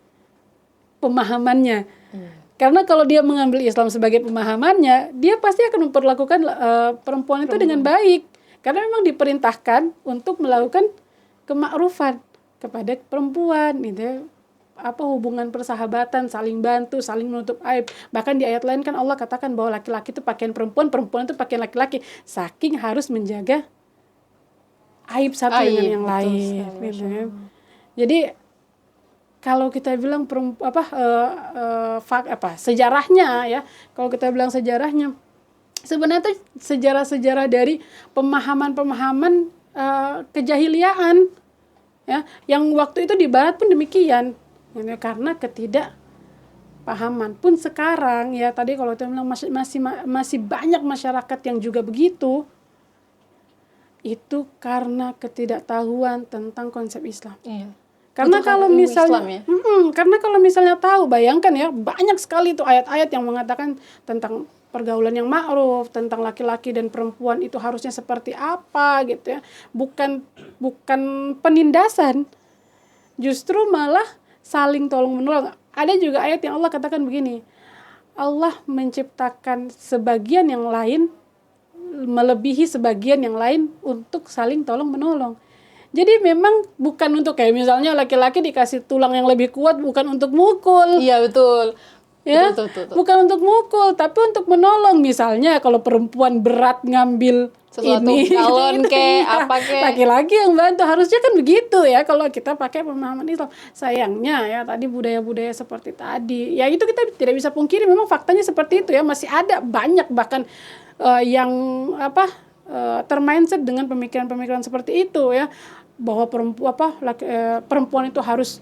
pemahamannya. Karena kalau dia mengambil Islam sebagai pemahamannya, dia pasti akan memperlakukan perempuan itu dengan baik. Karena memang diperintahkan untuk melakukan kemakrufan kepada perempuan, gitu. Hubungan persahabatan, saling bantu, saling menutup aib. Bahkan di ayat lain kan Allah katakan bahwa laki-laki itu pakaian perempuan, perempuan itu pakaian laki-laki. Saking harus menjaga aib satu dengan yang lain. Gitu. Jadi kalau kita bilang sejarahnya ya, kalau kita bilang sejarahnya, sebenarnya itu sejarah-sejarah dari pemahaman-pemahaman kejahiliaan, ya, yang waktu itu di Barat pun demikian. Karena ketidakpahaman pun sekarang ya, tadi kalau kita bilang masih banyak masyarakat yang juga begitu, itu karena ketidaktahuan tentang konsep Islam. Iya. Karena kalau misalnya karena kalau misalnya tahu, bayangkan ya, banyak sekali itu ayat-ayat yang mengatakan tentang pergaulan yang ma'ruf, tentang laki-laki dan perempuan itu harusnya seperti apa gitu ya. Bukan penindasan, justru malah saling tolong-menolong. Ada juga ayat yang Allah katakan begini, Allah menciptakan sebagian yang lain melebihi sebagian yang lain untuk saling tolong-menolong. Jadi memang bukan untuk kayak misalnya laki-laki dikasih tulang yang lebih kuat, bukan untuk mukul. Iya, betul. Ya, betul. Bukan untuk mukul, tapi untuk menolong. Misalnya kalau perempuan berat ngambil sesuatu, ini, galon apa laki-laki yang bantu, harusnya kan begitu ya kalau kita pakai pemahaman Islam. Sayangnya ya tadi budaya-budaya seperti tadi, ya itu kita tidak bisa pungkiri, memang faktanya seperti itu ya, masih ada banyak bahkan yang termindset dengan pemikiran-pemikiran seperti itu ya, bahwa perempuan itu harus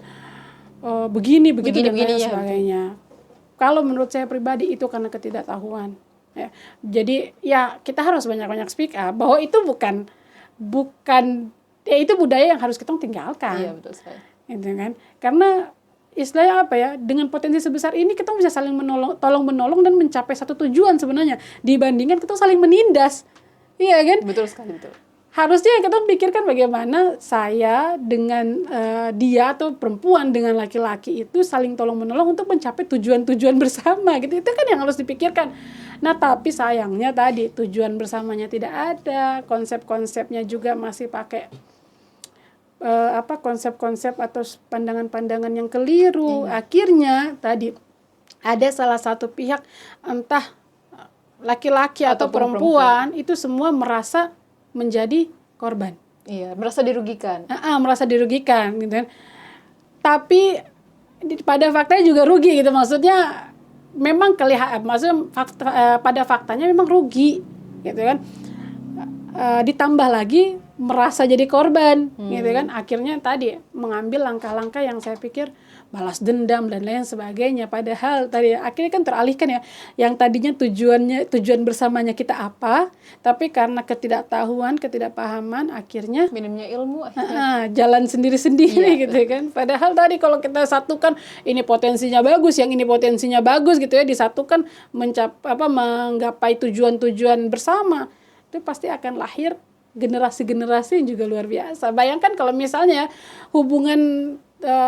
begini dan lain sebagainya. Kalau menurut saya pribadi itu karena ketidaktahuan. Ya. Jadi ya kita harus banyak-banyak speak up bahwa itu bukan itu budaya yang harus kita tinggalkan. Iya, betul sekali. Gitu kan? Karena istilahnya dengan potensi sebesar ini kita bisa saling tolong-menolong dan mencapai satu tujuan sebenarnya, dibandingkan kita saling menindas. Iya kan? Betul sekali, betul. Harusnya kita pikirkan bagaimana saya dengan dia atau perempuan dengan laki-laki itu saling tolong-menolong untuk mencapai tujuan-tujuan bersama gitu. Itu kan yang harus dipikirkan. Nah, tapi sayangnya tadi tujuan bersamanya tidak ada, konsep-konsepnya juga masih pakai konsep-konsep atau pandangan-pandangan yang keliru. Akhirnya tadi ada salah satu pihak, entah laki-laki atau perempuan, itu semua merasa menjadi korban. Iya, merasa dirugikan. Merasa dirugikan gitu kan. Tapi pada faktanya juga rugi gitu. Maksudnya memang pada faktanya memang rugi gitu kan. Ditambah lagi merasa jadi korban gitu kan. Akhirnya tadi mengambil langkah-langkah yang saya pikir balas dendam dan lain sebagainya. Padahal tadi akhirnya kan teralihkan ya, yang tadinya tujuan bersamanya kita apa, tapi karena ketidaktahuan, ketidakpahaman, akhirnya Minimnya ilmu akhirnya. jalan sendiri-sendiri Iya. gitu kan. Padahal tadi kalau kita satukan, ini potensinya bagus, yang ini potensinya bagus gitu ya, disatukan menggapai tujuan-tujuan bersama, itu pasti akan lahir generasi-generasi yang juga luar biasa. Bayangkan kalau misalnya hubungan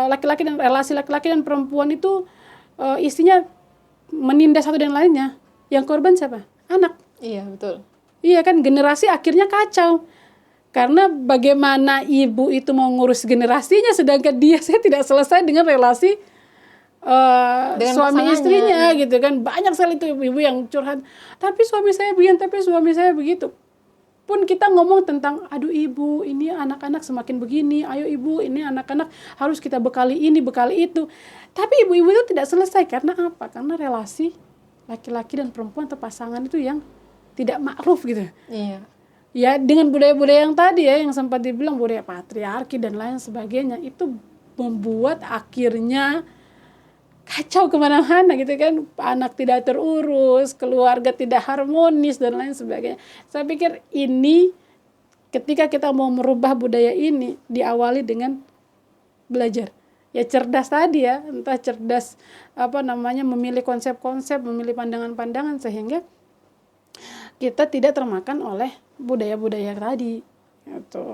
laki-laki dan relasi laki-laki dan perempuan itu istrinya menindas satu dan lainnya, yang korban siapa? Anak. Iya, betul. Iya kan, generasi akhirnya kacau. Karena bagaimana ibu itu mau ngurus generasinya, sedangkan saya tidak selesai dengan relasi Dengan suami pasangannya. istrinya gitu kan. Banyak sekali itu ibu-ibu yang curhat, tapi suami saya begini, tapi suami saya begitu. Pun kita ngomong tentang, aduh ibu, ini anak-anak semakin begini, ayo ibu, ini anak-anak harus kita bekali ini, bekali itu. Tapi ibu-ibu itu tidak selesai, karena apa? Karena relasi laki-laki dan perempuan atau pasangan itu yang tidak ma'ruf gitu. Iya. Ya, dengan budaya-budaya yang tadi ya, yang sempat dibilang budaya patriarki dan lain sebagainya, itu membuat akhirnya kacau kemana-mana gitu kan, anak tidak terurus, keluarga tidak harmonis dan lain sebagainya. Saya pikir ini ketika kita mau merubah budaya ini diawali dengan belajar. Ya cerdas tadi ya, entah cerdas memilih konsep-konsep, memilih pandangan-pandangan sehingga kita tidak termakan oleh budaya-budaya tadi. Gitu.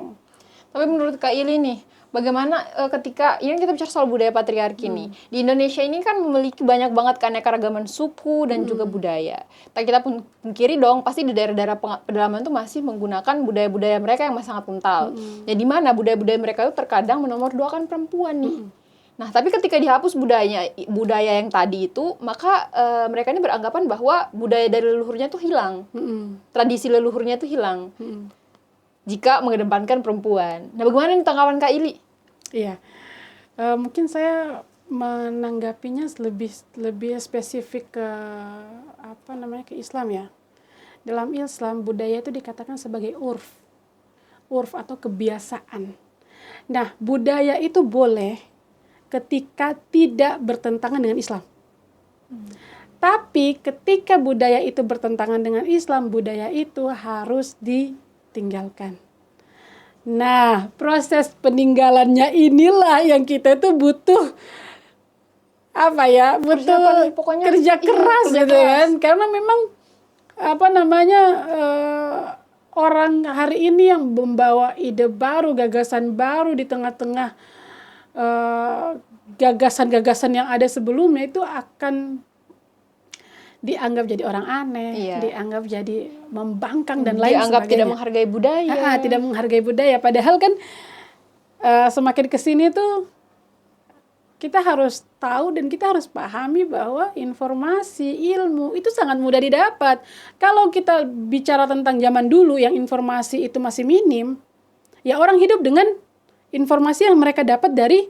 Tapi menurut Kak Ili nih, bagaimana ketika ini kita bicara soal budaya patriarki nih. Di Indonesia ini kan memiliki banyak banget keanekaragaman suku dan juga budaya. Tak kita pun pungkiri dong, pasti di daerah-daerah pedalaman itu masih menggunakan budaya-budaya mereka yang masih sangat kental. Ya di mana budaya-budaya mereka itu terkadang menomorduakan perempuan nih. Nah, tapi ketika dihapus budaya yang tadi itu, maka mereka ini beranggapan bahwa budaya dari leluhurnya itu hilang. Tradisi leluhurnya itu hilang. Jika mengedepankan perempuan. Nah, bagaimana nih tanggapan Kak Ili? Iya, mungkin saya menanggapinya lebih spesifik ke ke Islam ya. Dalam Islam budaya itu dikatakan sebagai urf atau kebiasaan. Nah, budaya itu boleh ketika tidak bertentangan dengan Islam. Tapi ketika budaya itu bertentangan dengan Islam, budaya itu harus ditinggalkan. Nah, proses peninggalannya inilah yang kita itu butuh butuh pokoknya kerja keras kerja gitu keras. kan. Karena memang orang hari ini yang membawa ide baru, gagasan baru di tengah-tengah gagasan-gagasan yang ada sebelumnya itu akan dianggap jadi orang aneh, dianggap jadi membangkang dan lain dianggap sebagainya. tidak menghargai budaya. Tidak menghargai budaya. Padahal kan semakin kesini tuh kita harus tahu dan kita harus pahami bahwa informasi, ilmu itu sangat mudah didapat. Kalau kita bicara tentang zaman dulu yang informasi itu masih minim, ya orang hidup dengan informasi yang mereka dapat dari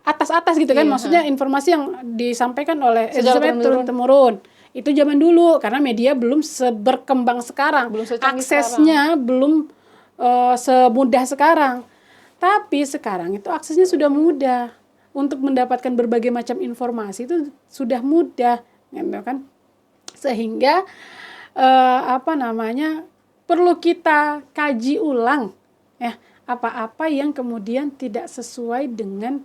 atas-atas gitu kan. Maksudnya informasi yang disampaikan oleh turun-temurun. Itu zaman dulu karena media belum berkembang sekarang. Aksesnya belum semudah sekarang. Tapi sekarang itu aksesnya sudah mudah. Untuk mendapatkan berbagai macam informasi itu sudah mudah, gitu kan? Sehingga perlu kita kaji ulang ya, apa-apa yang kemudian tidak sesuai dengan,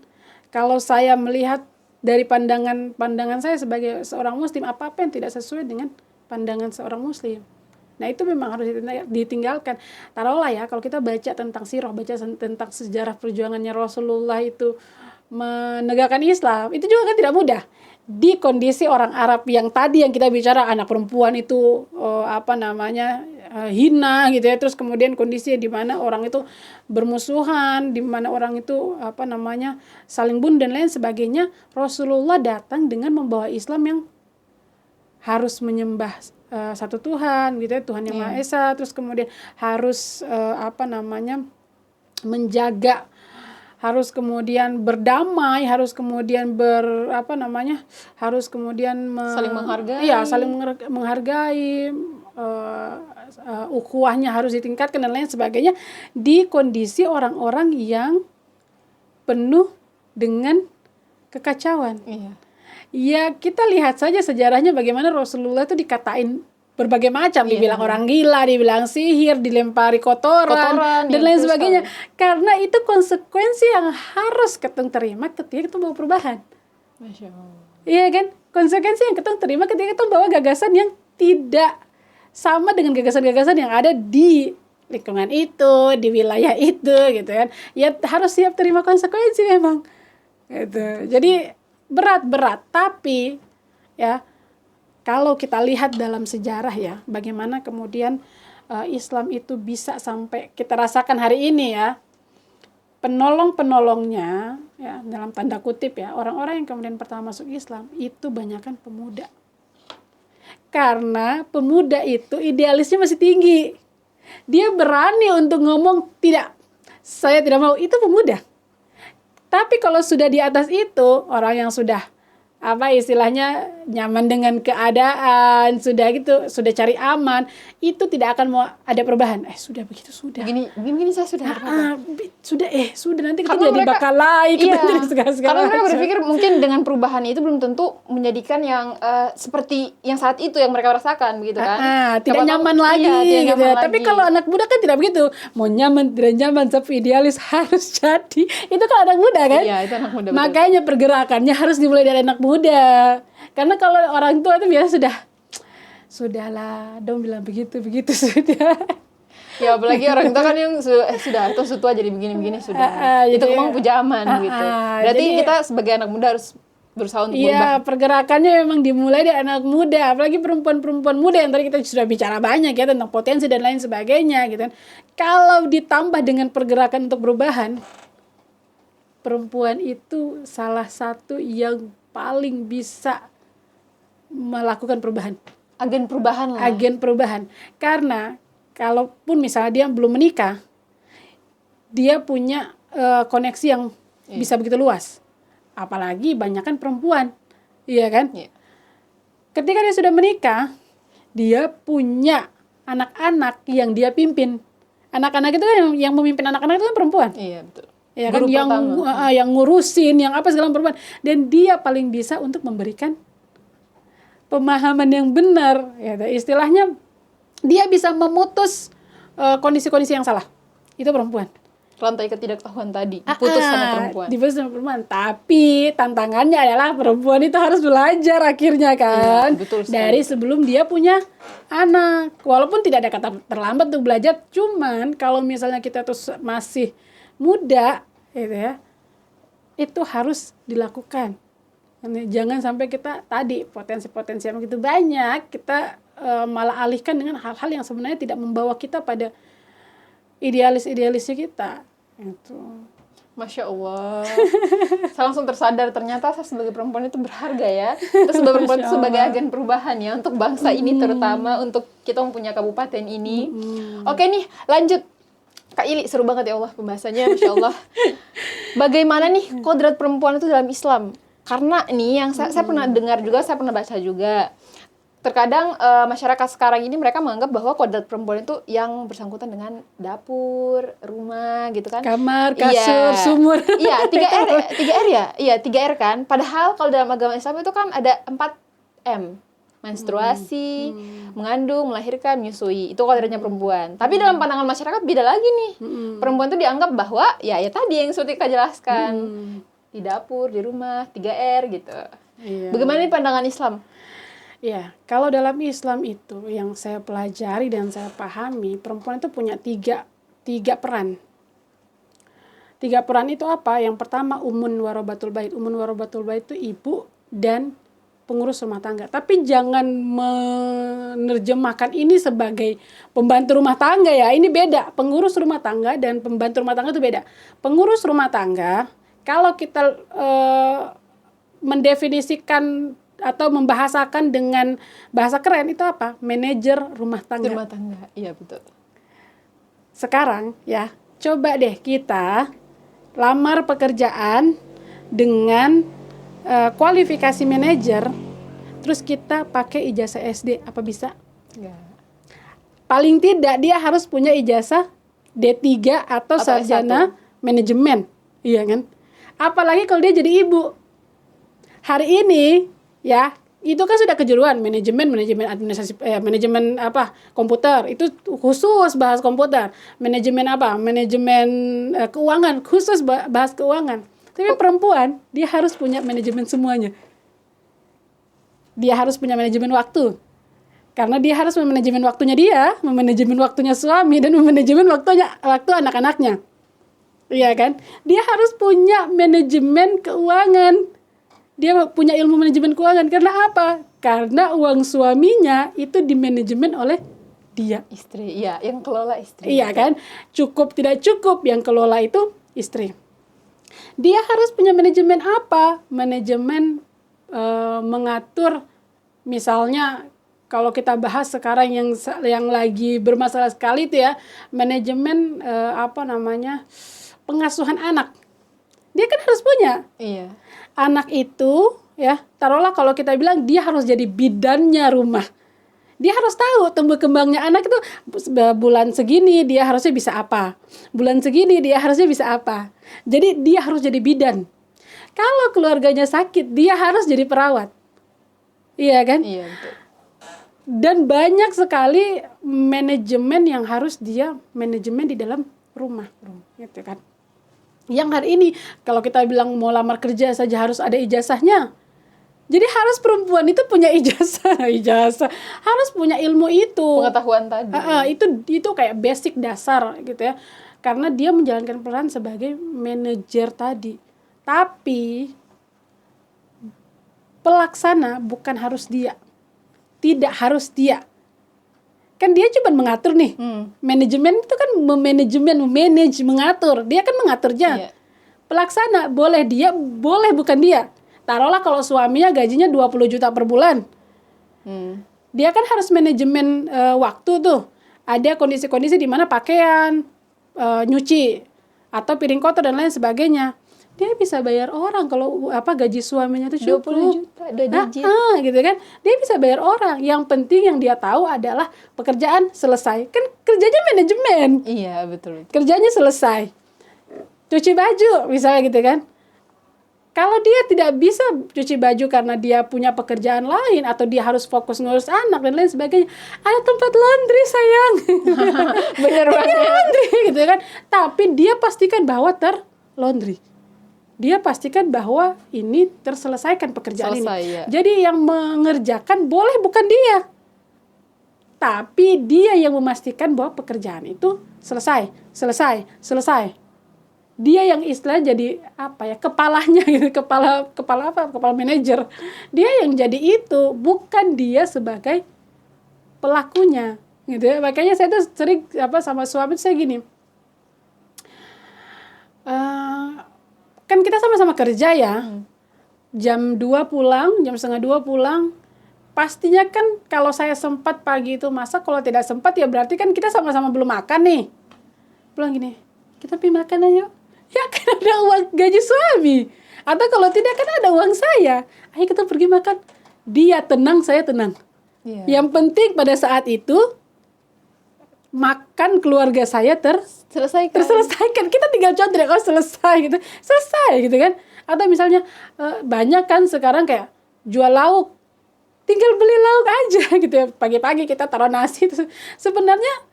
kalau saya melihat dari pandangan saya sebagai seorang muslim, apa-apa yang tidak sesuai dengan pandangan seorang muslim. Nah, itu memang harus ditinggalkan. Taruhlah ya, kalau kita baca tentang sirah, baca tentang sejarah perjuangannya Rasulullah itu menegakkan Islam, itu juga kan tidak mudah. Di kondisi orang Arab yang tadi yang kita bicara, anak perempuan itu hina gitu ya, terus kemudian kondisi di mana orang itu bermusuhan, di mana orang itu saling bunuh dan lain sebagainya. Rasulullah datang dengan membawa Islam yang harus menyembah satu Tuhan gitu ya, Tuhan yang Maha Esa, terus kemudian harus menjaga, harus kemudian berdamai, harus kemudian harus kemudian saling menghargai. Iya, saling menghargai, ukhuwahnya harus ditingkatkan dan lain sebagainya, di kondisi orang-orang yang penuh dengan kekacauan. Iya. Ya kita lihat saja sejarahnya bagaimana Rasulullah itu dikatain berbagai macam, dibilang orang gila, dibilang sihir, dilempari kotoran dan lain sebagainya. Karena itu konsekuensi yang harus ketong terima ketika ketong bawa perubahan. Masya Allah. Iya kan? Konsekuensi yang ketong terima ketika ketong bawa gagasan yang tidak sama dengan gagasan-gagasan yang ada di lingkungan itu, di wilayah itu gitu kan. Ya harus siap terima konsekuensi memang. Gitu. Jadi berat, tapi ya kalau kita lihat dalam sejarah ya, bagaimana kemudian Islam itu bisa sampai kita rasakan hari ini ya, penolong-penolongnya ya dalam tanda kutip ya, orang-orang yang kemudian pertama masuk Islam itu banyakkan pemuda. Karena pemuda itu idealisnya masih tinggi. Dia berani untuk ngomong tidak, saya tidak mau, itu pemuda. Tapi kalau sudah di atas itu, orang yang sudah apa istilahnya nyaman dengan keadaan, sudah gitu, sudah cari aman, itu tidak akan mau ada perubahan. Sudah begitu sudah. Begini saya sudah sudah nanti kita jadi bakal lain, kita jadi segala-segala. Karena mereka berpikir mungkin dengan perubahan itu belum tentu menjadikan yang seperti yang saat itu yang mereka rasakan begitu kan. Tidak nyaman lagi gitu. Tapi kalau anak muda kan tidak begitu. Mau nyaman tidak nyaman tapi idealis harus jadi. Itu kan anak muda kan? Iya, itu anak muda. Makanya pergerakannya harus dimulai dari anak muda. Karena kalau orang tua itu biasa sudahlah, dong bilang begitu sudah. Ya apalagi orang tua kan yang sudah itu tua jadi begini sudah. Itu memang pujaman gitu. Berarti jadi, kita sebagai anak muda harus berusaha untuk berubah. Iya, pergerakannya memang dimulai dari anak muda, apalagi perempuan-perempuan muda yang tadi kita sudah bicara banyak ya tentang potensi dan lain sebagainya gitu kan. Kalau ditambah dengan pergerakan untuk perubahan, perempuan itu salah satu yang paling bisa melakukan perubahan. Agen perubahan lah. Agen perubahan. Karena kalaupun misalnya dia belum menikah, dia punya koneksi yang bisa begitu luas. Apalagi banyakkan perempuan. Iya kan? Iya. Ketika dia sudah menikah, dia punya anak-anak yang dia pimpin. Anak-anak itu kan yang memimpin anak-anak itu kan perempuan. Iya, betul. Ya kan, yang ngurusin, yang apa segala perempuan, dan dia paling bisa untuk memberikan pemahaman yang benar. Ya, istilahnya dia bisa memutus kondisi-kondisi yang salah. Itu perempuan. Rantai ketidaktahuan tadi diputus sama perempuan. Diputus sama perempuan. Tapi tantangannya adalah perempuan itu harus belajar akhirnya kan. Iya, betul sekali. Dari sebelum dia punya anak. Walaupun tidak ada kata terlambat untuk belajar, cuman kalau misalnya kita terus masih muda gitu ya, itu harus dilakukan. Jangan sampai kita tadi potensi-potensi yang begitu banyak kita malah alihkan dengan hal-hal yang sebenarnya tidak membawa kita pada idealis-idealisnya kita. Itu. Masya Allah. Saya langsung tersadar ternyata saya sebagai perempuan itu berharga ya. Terus sebagai perempuan itu sebagai agen perubahan ya untuk bangsa ini, terutama untuk kita mempunyai kabupaten ini. Oke nih, lanjut. Kak Ili, seru banget ya Allah pembahasannya, Masya Allah. Bagaimana nih kodrat perempuan itu dalam Islam? Karena nih yang saya pernah dengar juga, saya pernah baca juga. Terkadang masyarakat sekarang ini mereka menganggap bahwa kodrat perempuan itu yang bersangkutan dengan dapur, rumah gitu kan. Kamar, kasur, sumur. Iya, 3R ya? Iya, 3R kan. Padahal kalau dalam agama Islam itu kan ada 4M. Menstruasi, mengandung, melahirkan, menyusui. Itu kodratnya perempuan. Tapi dalam pandangan masyarakat beda lagi nih. Perempuan itu dianggap bahwa ya tadi yang Sutika jelaskan. Di dapur, di rumah, 3R gitu. Iya. Bagaimana nih pandangan Islam? Ya, kalau dalam Islam itu yang saya pelajari dan saya pahami, perempuan itu punya tiga peran. 3 peran itu apa? Yang pertama ummun warabatul bait. Ummun warabatul bait itu ibu dan pengurus rumah tangga. Tapi jangan menerjemahkan ini sebagai pembantu rumah tangga ya. Ini beda. Pengurus rumah tangga dan pembantu rumah tangga itu beda. Pengurus rumah tangga, kalau kita mendefinisikan atau membahasakan dengan bahasa keren itu apa? Manajer rumah tangga. Rumah tangga, iya betul. Sekarang ya, coba deh kita lamar pekerjaan dengan kualifikasi manajer, terus kita pakai ijazah SD, apa bisa? Enggak. Paling tidak dia harus punya ijazah D3 atau sarjana S1. manajemen, iya kan? Apalagi kalau dia jadi ibu, hari ini ya itu kan sudah kejuruan manajemen administrasi manajemen komputer itu khusus bahas komputer, manajemen keuangan khusus bahas keuangan. Tapi perempuan dia harus punya manajemen semuanya. Dia harus punya manajemen waktu. Karena dia harus memanajemen waktunya dia, memanajemen waktunya suami, dan memanajemen waktu anak-anaknya. Iya kan? Dia harus punya manajemen keuangan. Dia punya ilmu manajemen keuangan. Karena apa? Karena uang suaminya itu dimanajemen oleh dia. Istri, iya, yang kelola istri. Iya kan? Cukup tidak cukup, yang kelola itu istri. Dia harus punya manajemen apa? Manajemen mengatur, misalnya kalau kita bahas sekarang yang lagi bermasalah sekali itu ya, manajemen pengasuhan anak. Dia kan harus punya. Iya. Anak itu ya, taruhlah kalau kita bilang dia harus jadi bidannya rumah. Dia harus tahu tumbuh kembangnya anak itu bulan segini dia harusnya bisa apa. Bulan segini dia harusnya bisa apa. Jadi dia harus jadi bidan. Kalau keluarganya sakit, dia harus jadi perawat. Iya kan? Iya, betul. Dan banyak sekali manajemen yang harus dia manajemen di dalam rumah, gitu kan. Yang hari ini kalau kita bilang mau lamar kerja saja harus ada ijazahnya. Jadi harus perempuan itu punya ijazah, harus punya ilmu itu. Pengetahuan tadi. Itu kayak basic dasar gitu ya. Karena dia menjalankan peran sebagai manajer tadi. Tapi pelaksana bukan harus dia. Tidak harus dia. Kan dia cuma mengatur nih. Manajemen itu kan manage, mengatur. Dia kan mengaturnya. Iya. Pelaksana boleh dia, boleh bukan dia. Taruhlah kalau suaminya gajinya 20 juta per bulan. Dia kan harus manajemen waktu tuh. Ada kondisi-kondisi di mana pakaian, nyuci, atau piring kotor dan lain sebagainya. Dia bisa bayar orang kalau gaji suaminya itu 20 juta udah digit. Gitu kan. Dia bisa bayar orang. Yang penting yang dia tahu adalah pekerjaan selesai. Kan kerjanya manajemen. Iya, betul. Kerjanya selesai. Cuci baju misalnya gitu kan. Kalau dia tidak bisa cuci baju karena dia punya pekerjaan lain atau dia harus fokus ngurus anak dan lain sebagainya, ada tempat laundry sayang. Bener banget. Laundry gitu kan. Tapi dia pastikan bahwa terlaundry. Dia pastikan bahwa ini terselesaikan pekerjaan Selesai, ini. ya. Jadi yang mengerjakan boleh bukan dia. Tapi dia yang memastikan bahwa pekerjaan itu selesai. Dia yang istilah jadi kepalanya gitu, kepala manajer. Dia yang jadi itu, bukan dia sebagai pelakunya gitu ya. Makanya saya tuh sering sama suami saya gini. Kan kita sama-sama kerja ya. Jam 2 pulang, jam setengah 2 pulang. Pastinya kan kalau saya sempat pagi itu masak, kalau tidak sempat ya berarti kan kita sama-sama belum makan nih. Pulang gini, kita pergi makan aja. Ya kan ada uang gaji suami. Atau kalau tidak kan ada uang saya. Ayo kita pergi makan. Dia tenang, saya tenang. Iya. Yang penting pada saat itu makan keluarga saya terselesaikan. Kita tinggal contoh, selesai gitu. Selesai gitu kan. Atau misalnya banyak kan sekarang kayak jual lauk. Tinggal beli lauk aja gitu ya. Pagi-pagi kita taruh nasi. Sebenarnya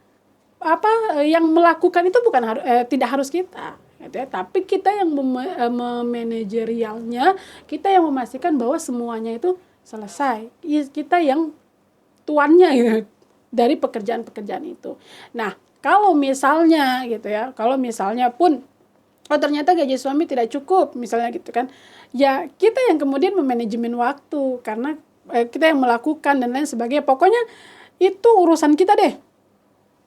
yang melakukan itu tidak harus kita. Gitu ya. Tapi kita yang memanajerialnya, kita yang memastikan bahwa semuanya itu selesai. Kita yang tuannya gitu dari pekerjaan-pekerjaan itu. Nah, kalau misalnya gitu ya, kalau misalnya pun ternyata gaji suami tidak cukup misalnya gitu kan, ya kita yang kemudian memanajemen waktu karena kita yang melakukan dan lain sebagainya. Pokoknya itu urusan kita deh.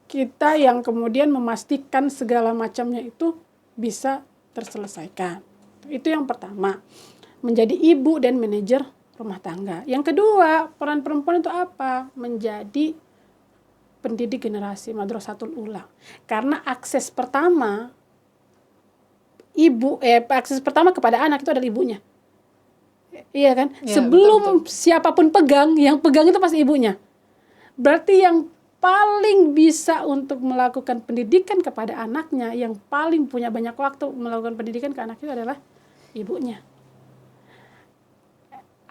Kita yang kemudian memastikan segala macamnya itu bisa terselesaikan. Itu yang pertama. Menjadi ibu dan manajer rumah tangga. Yang kedua, peran perempuan itu apa? Menjadi pendidik generasi madrasatul ula. Karena akses pertama akses pertama kepada anak itu adalah ibunya. Iya kan? Ya, Sebelum betul. siapapun pegang, yang pegang itu pasti ibunya. Berarti yang paling bisa untuk melakukan pendidikan kepada anaknya, yang paling punya banyak waktu melakukan pendidikan ke anak itu adalah ibunya.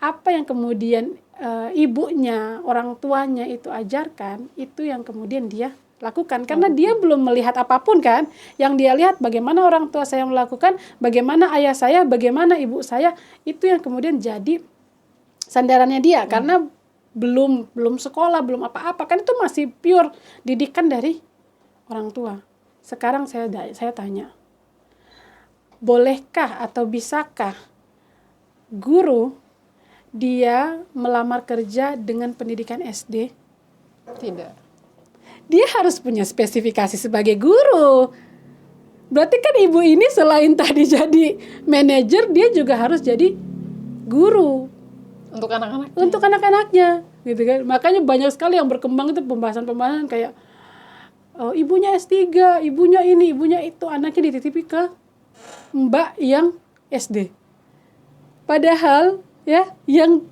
apa yang kemudian ibunya, orang tuanya itu ajarkan, itu yang kemudian dia lakukan. Karena dia belum melihat apapun kan. Yang dia lihat bagaimana orang tua saya melakukan, bagaimana ayah saya, bagaimana ibu saya, itu yang kemudian jadi sandarannya dia. Karena belum sekolah, belum apa-apa. Kan itu masih pure didikan dari orang tua. Sekarang saya tanya, bolehkah atau bisakah guru dia melamar kerja dengan pendidikan SD? Tidak. Dia harus punya spesifikasi sebagai guru. Berarti kan ibu ini selain tadi jadi manajer, dia juga harus jadi guru Untuk anak-anak. untuk anak-anaknya, gitu kan. Makanya banyak sekali yang berkembang itu pembahasan-pembahasan kayak ibunya S3, ibunya ini, ibunya itu, anaknya dititipi ke mbak yang SD. Padahal ya, yang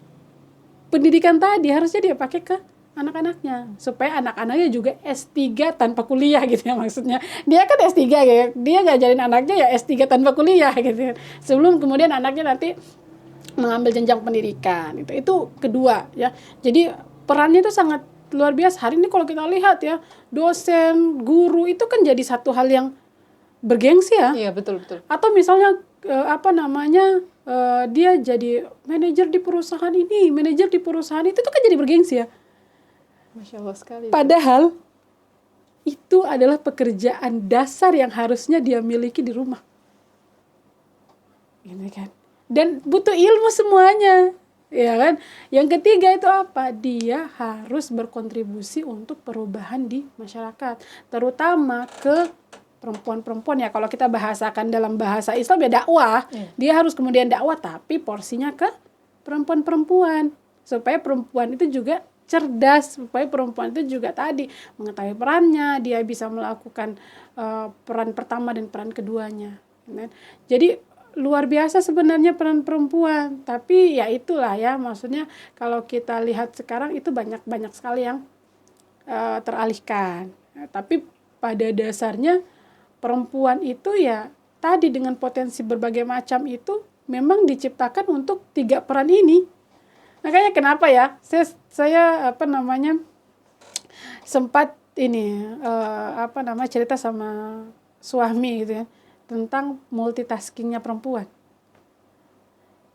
pendidikan tadi harusnya dia pakai ke anak-anaknya supaya anak-anaknya juga S3 tanpa kuliah gitu ya, maksudnya. Dia kan S3 ya, dia ngajarin anaknya ya S3 tanpa kuliah gitu. Sebelum kemudian anaknya nanti mengambil jenjang pendidikan. Itu kedua ya. Jadi perannya itu sangat luar biasa. Hari ini kalau kita lihat ya, dosen, guru itu kan jadi satu hal yang bergengsi ya. Iya, betul. Atau misalnya dia jadi manajer di perusahaan ini, manajer di perusahaan itu kan jadi bergengsi ya. Masya Allah sekali. Padahal itu adalah pekerjaan dasar yang harusnya dia miliki di rumah. Gitu kan. Dan butuh ilmu semuanya. Ya kan? Yang ketiga itu apa? Dia harus berkontribusi untuk perubahan di masyarakat, terutama ke perempuan-perempuan ya. Kalau kita bahasakan dalam bahasa Islam ya dakwah, dia harus kemudian dakwah tapi porsinya ke perempuan-perempuan supaya perempuan itu juga cerdas, supaya perempuan itu juga tadi mengetahui perannya, dia bisa melakukan peran pertama dan peran keduanya. Jadi luar biasa sebenarnya peran perempuan, tapi ya itulah ya, maksudnya kalau kita lihat sekarang itu banyak sekali yang teralihkan. Tapi pada dasarnya perempuan itu ya tadi dengan potensi berbagai macam itu memang diciptakan untuk 3 peran ini. Makanya kenapa ya saya sempat ini cerita sama suami gitu ya tentang multitaskingnya perempuan.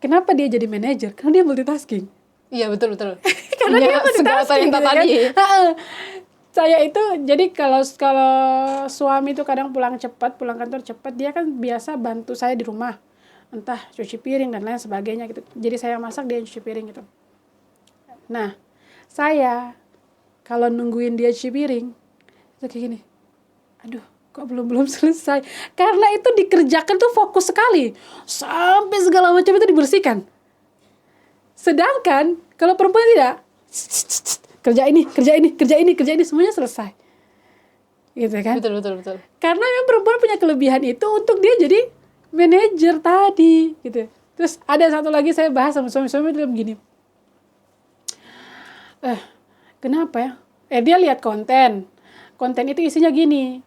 Kenapa dia jadi manajer? Karena dia multitasking. Iya, betul. Karena dia multitasking gitu kan. Saya itu jadi kalau suami itu kadang pulang kantor cepat, dia kan biasa bantu saya di rumah, entah cuci piring dan lain sebagainya gitu. Jadi saya masak, dia cuci piring gitu. Nah, saya kalau nungguin dia cuci piring itu kayak gini, aduh kok belum selesai, karena itu dikerjakan tuh fokus sekali sampai segala macam itu dibersihkan. Sedangkan kalau perempuan tidak, kerja ini semuanya selesai, gitu kan? Betul. Karena memang perempuan punya kelebihan itu untuk dia jadi manajer tadi, gitu. Terus ada satu lagi saya bahas sama suami dia begini, kenapa ya? Dia lihat konten itu isinya gini,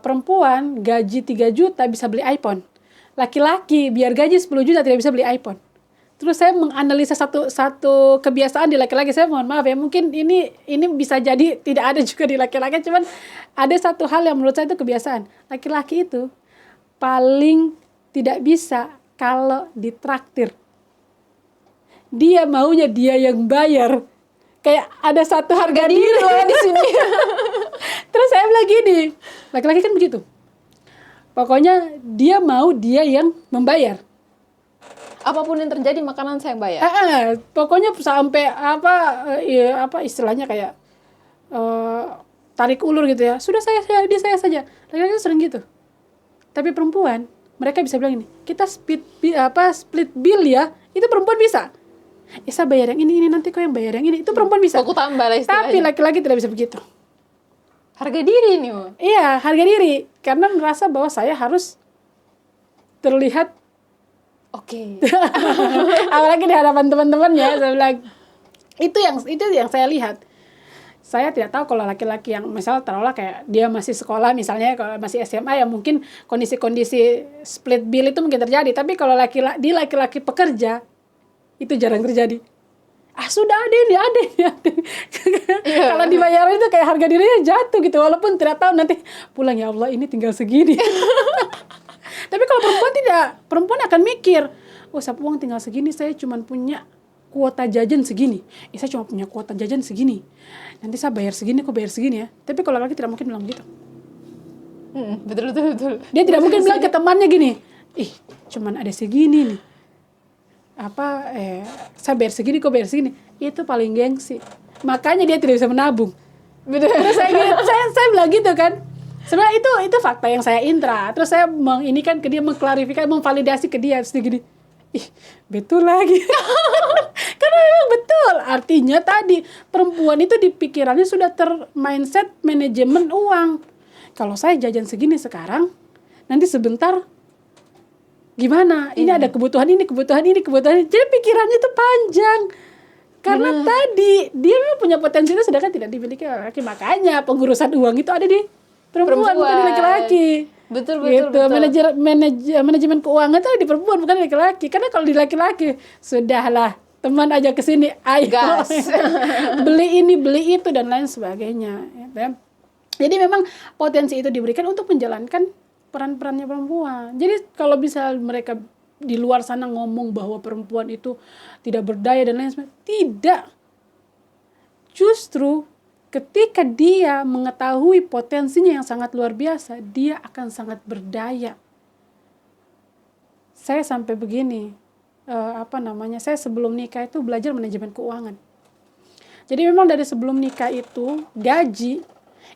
perempuan gaji 3 juta bisa beli iPhone, laki-laki biar gaji 10 juta tidak bisa beli iPhone. Terus saya menganalisa satu kebiasaan di laki-laki. Saya mohon maaf ya, mungkin ini bisa jadi tidak ada juga di laki-laki, cuman ada satu hal yang menurut saya itu kebiasaan. Laki-laki itu paling tidak bisa kalau ditraktir. Dia maunya dia yang bayar. Kayak ada satu harga diri loh di sini. Terus saya bilang gini, laki-laki kan begitu. Pokoknya dia mau dia yang membayar. Apapun yang terjadi, makanan saya yang bayar. Pokoknya sampai istilahnya kayak tarik ulur gitu ya. Sudah saya saja. Laki-laki itu sering gitu. Tapi perempuan, mereka bisa bilang ini, kita split bill ya. Itu perempuan bisa. Saya bayar yang ini nanti kau yang bayar yang ini. Itu perempuan bisa. Aku tambah lah istilahnya. Tapi laki-laki tidak bisa begitu. Harga diri nih, Bu. Iya, harga diri. Karena merasa bahwa saya harus terlihat oke. Apalagi di hadapan teman-teman ya, saya bilang itu yang saya lihat. Saya tidak tahu kalau laki-laki yang misalnya taruhlah kayak dia masih sekolah misalnya, kalau masih SMA ya mungkin kondisi-kondisi split bill itu mungkin terjadi. Tapi kalau laki-laki pekerja itu jarang terjadi. Sudah ada ini. Kalau dibayar itu kayak harga dirinya jatuh gitu, walaupun tidak tahu nanti pulang, ya Allah ini tinggal segini. Tapi kalau perempuan tidak, perempuan akan mikir, saya uang tinggal segini, saya cuma punya kuota jajan segini. Saya cuma punya kuota jajan segini. Nanti saya bayar segini, kok bayar segini ya. Tapi kalau laki tidak mungkin bilang gitu. Betul. Dia tidak mungkin bilang ke temannya gini, cuman ada segini nih. Saya bayar segini, kok bayar segini. Itu paling gengsi. Makanya dia tidak bisa menabung. Betul. Terus saya bilang gitu kan. Sebenarnya itu fakta yang saya intra. Terus saya menginikan ke dia, mengklarifikasi, memvalidasi ke dia. Terus dia gini, betul lagi. Karena memang betul. Artinya tadi perempuan itu di pikirannya sudah mindset manajemen uang. Kalau saya jajan segini sekarang, nanti sebentar gimana? Ini ada kebutuhan ini. Jadi pikirannya itu panjang. Karena tadi dia memang punya potensi itu sedangkan tidak dimiliki oleh laki. Makanya pengurusan uang itu ada di perempuan. Bukan di laki-laki. Betul. Manajemen keuangan itu ada di perempuan, bukan di laki-laki. Karena kalau di laki-laki, sudahlah, teman aja ke sini, ayo gas. beli ini, beli itu dan lain sebagainya. Jadi memang potensi itu diberikan untuk menjalankan peran-perannya perempuan. Jadi kalau bisa mereka di luar sana ngomong bahwa perempuan itu tidak berdaya dan lain sebagainya, tidak. Justru ketika dia mengetahui potensinya yang sangat luar biasa, dia akan sangat berdaya. Saya sampai begini, saya sebelum nikah itu belajar manajemen keuangan. Jadi memang dari sebelum nikah itu, gaji,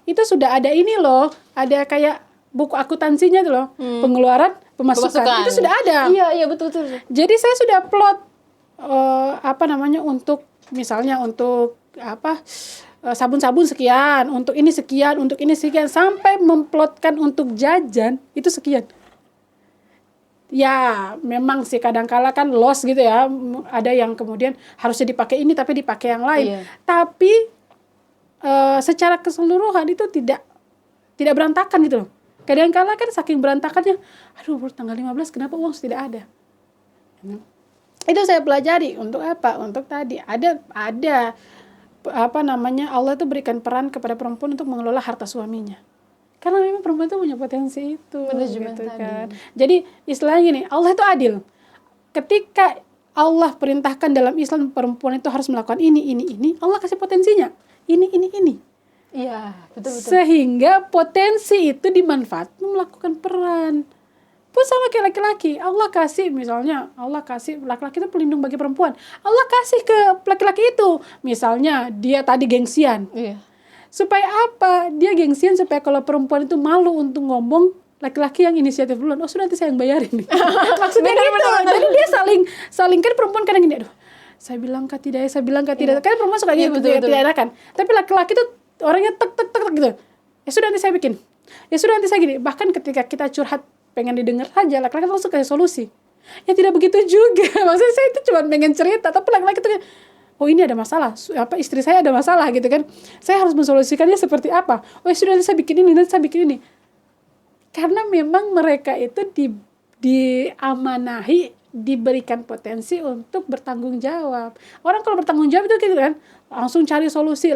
itu sudah ada ini loh, ada kayak buku akuntansinya tuh loh, pengeluaran, pemasukan, itu sudah ada. Iya betul. Jadi saya sudah plot untuk misalnya untuk sabun-sabun sekian, untuk ini sekian, sampai memplotkan untuk jajan itu sekian. Ya memang sih kadang-kala kan loss gitu ya, ada yang kemudian harusnya dipakai ini tapi dipakai yang lain. Tapi secara keseluruhan itu tidak berantakan gitu loh. Kadang-kala kan saking berantakannya, baru tanggal 15 kenapa uang tidak ada? Itu saya pelajari untuk apa? Untuk tadi ada Allah itu berikan peran kepada perempuan untuk mengelola harta suaminya. Karena memang perempuan itu punya potensi itu. Manajemen gitu tadi. Kan. Jadi istilahnya gini, Allah itu adil. Ketika Allah perintahkan dalam Islam perempuan itu harus melakukan ini, Allah kasih potensinya. Ini. Iya, betul. Sehingga potensi itu dimanfaatkan melakukan peran. Pun sama kayak laki-laki. Allah kasih laki-laki itu pelindung bagi perempuan. Allah kasih ke laki-laki itu. Misalnya dia tadi gengsian. Iya. Supaya apa? Dia gengsian supaya kalau perempuan itu malu untuk ngomong, laki-laki yang inisiatif duluan. Sudah nanti saya yang bayarin. Maksudnya gitu. Jadi dia saling kan perempuan kadang gini, saya bilang kah tidak. Kan perempuan suka gitu, tidak enakan. Tapi laki-laki itu orangnya tek gitu. Sudah nanti saya bikin. Sudah nanti saya gini. Bahkan ketika kita curhat pengen didengar aja, laki-laki langsung kasih solusi. Tidak begitu juga. Maksudnya saya itu cuma pengen cerita, tapi laki-laki itu ini ada masalah. Istri saya ada masalah gitu kan. Saya harus mensolusikannya seperti apa? Sudah nanti saya bikin ini, Karena memang mereka itu diamanahi, diberikan potensi untuk bertanggung jawab. Orang kalau bertanggung jawab itu gitu kan, langsung cari solusi.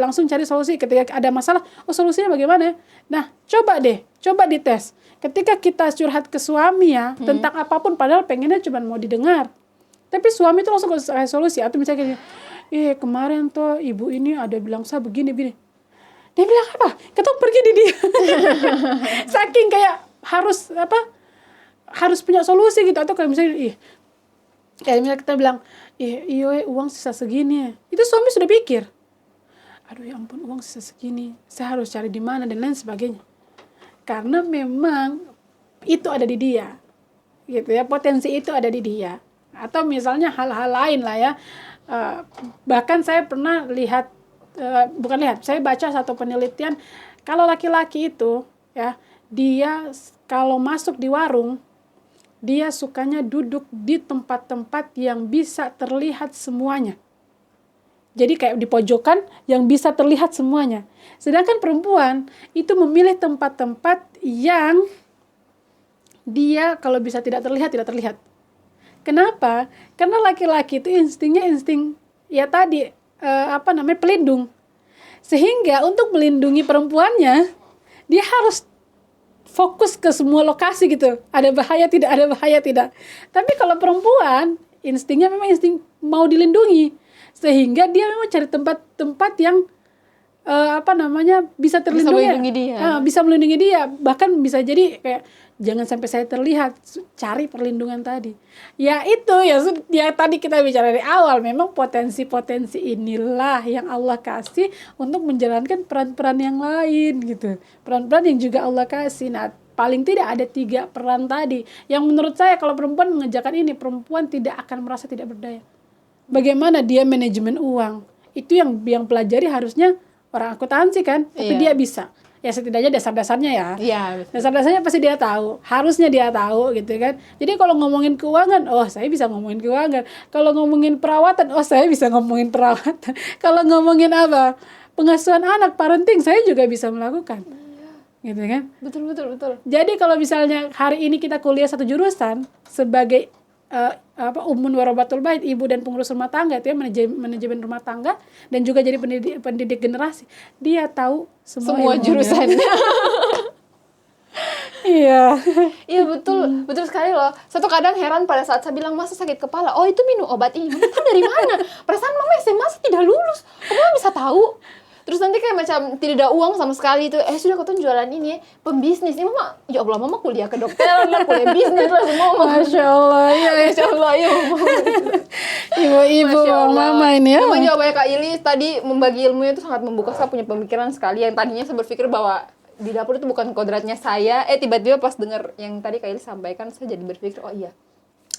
Ketika ada masalah, solusinya bagaimana? Nah, coba dites. Ketika kita curhat ke suami ya, tentang apapun, padahal pengennya cuma mau didengar. Tapi suami itu langsung kasih solusi. Atau misalnya kemarin tuh ibu ini ada bilang saya begini. Dia bilang apa? Ketuk pergi di dia. Saking kayak harus punya solusi gitu. Atau kayak misalnya misalnya kita bilang, uang sisa segini. Itu suami sudah pikir, aduh ya ampun, uang sisa segini, saya harus cari di mana dan lain sebagainya. Karena memang itu ada di dia, gitu ya, potensi itu ada di dia. Atau misalnya hal-hal lain lah ya. Bahkan saya pernah saya baca satu penelitian, kalau laki-laki itu ya, dia kalau masuk di warung, dia sukanya duduk di tempat-tempat yang bisa terlihat semuanya. Jadi kayak di pojokan yang bisa terlihat semuanya. Sedangkan perempuan itu memilih tempat-tempat yang dia kalau bisa tidak terlihat. Kenapa? Karena laki-laki itu instingnya insting ya tadi pelindung. Sehingga untuk melindungi perempuannya, dia harus fokus ke semua lokasi gitu. Ada bahaya tidak, ada bahaya tidak. Tapi kalau perempuan, instingnya memang insting mau dilindungi. Sehingga dia memang cari tempat-tempat yang bisa terlindungi. Bisa melindungi dia. Bisa melindungi dia. Bahkan bisa jadi kayak jangan sampai saya terlihat, cari perlindungan tadi. Ya itu ya tadi kita bicara dari awal, memang potensi-potensi inilah yang Allah kasih untuk menjalankan peran-peran yang lain gitu. Peran-peran yang juga Allah kasih. Nah, paling tidak ada 3 peran tadi yang menurut saya kalau perempuan mengerjakan ini, perempuan tidak akan merasa tidak berdaya. Bagaimana dia manajemen uang? Itu yang pelajari harusnya orang akuntansi kan, tapi dia bisa. Ya setidaknya dasar-dasarnya ya. Iya. Dasar-dasarnya pasti dia tahu. Harusnya dia tahu gitu kan. Jadi kalau ngomongin keuangan, oh saya bisa ngomongin keuangan. Kalau ngomongin perawatan, oh saya bisa ngomongin perawatan. Kalau ngomongin pengasuhan anak, parenting, saya juga bisa melakukan. Gitu kan. Betul. Jadi kalau misalnya hari ini kita kuliah satu jurusan sebagai Ummun Warabatul Bait, ibu dan pengurus rumah tangga, itu ya manajemen rumah tangga, dan juga jadi pendidik generasi, dia tahu semua jurusan. Iya betul sekali loh. Satu kadang heran pada saat saya bilang masa sakit kepala, oh itu minum obat ini, mama tahu dari mana? Perasaan mama SMA tidak lulus, mama bisa tahu. Terus nanti kayak macam tidak ada uang sama sekali itu. Sudah kau jualan ini ya, pembisnis. Ini mama, ya Allah mama kuliah kedokteran lah, kuliah bisnis lah semua. Masya Allah, ya. Masya Allah, ya. Ibu-ibu mama ini ya. Memang jawabannya Kak Ili tadi membagi ilmunya itu sangat membuka saya punya pemikiran sekali. Yang tadinya saya berpikir bahwa di dapur itu bukan kodratnya saya. Tiba-tiba pas dengar yang tadi Kak Ili sampaikan, saya jadi berpikir, oh iya.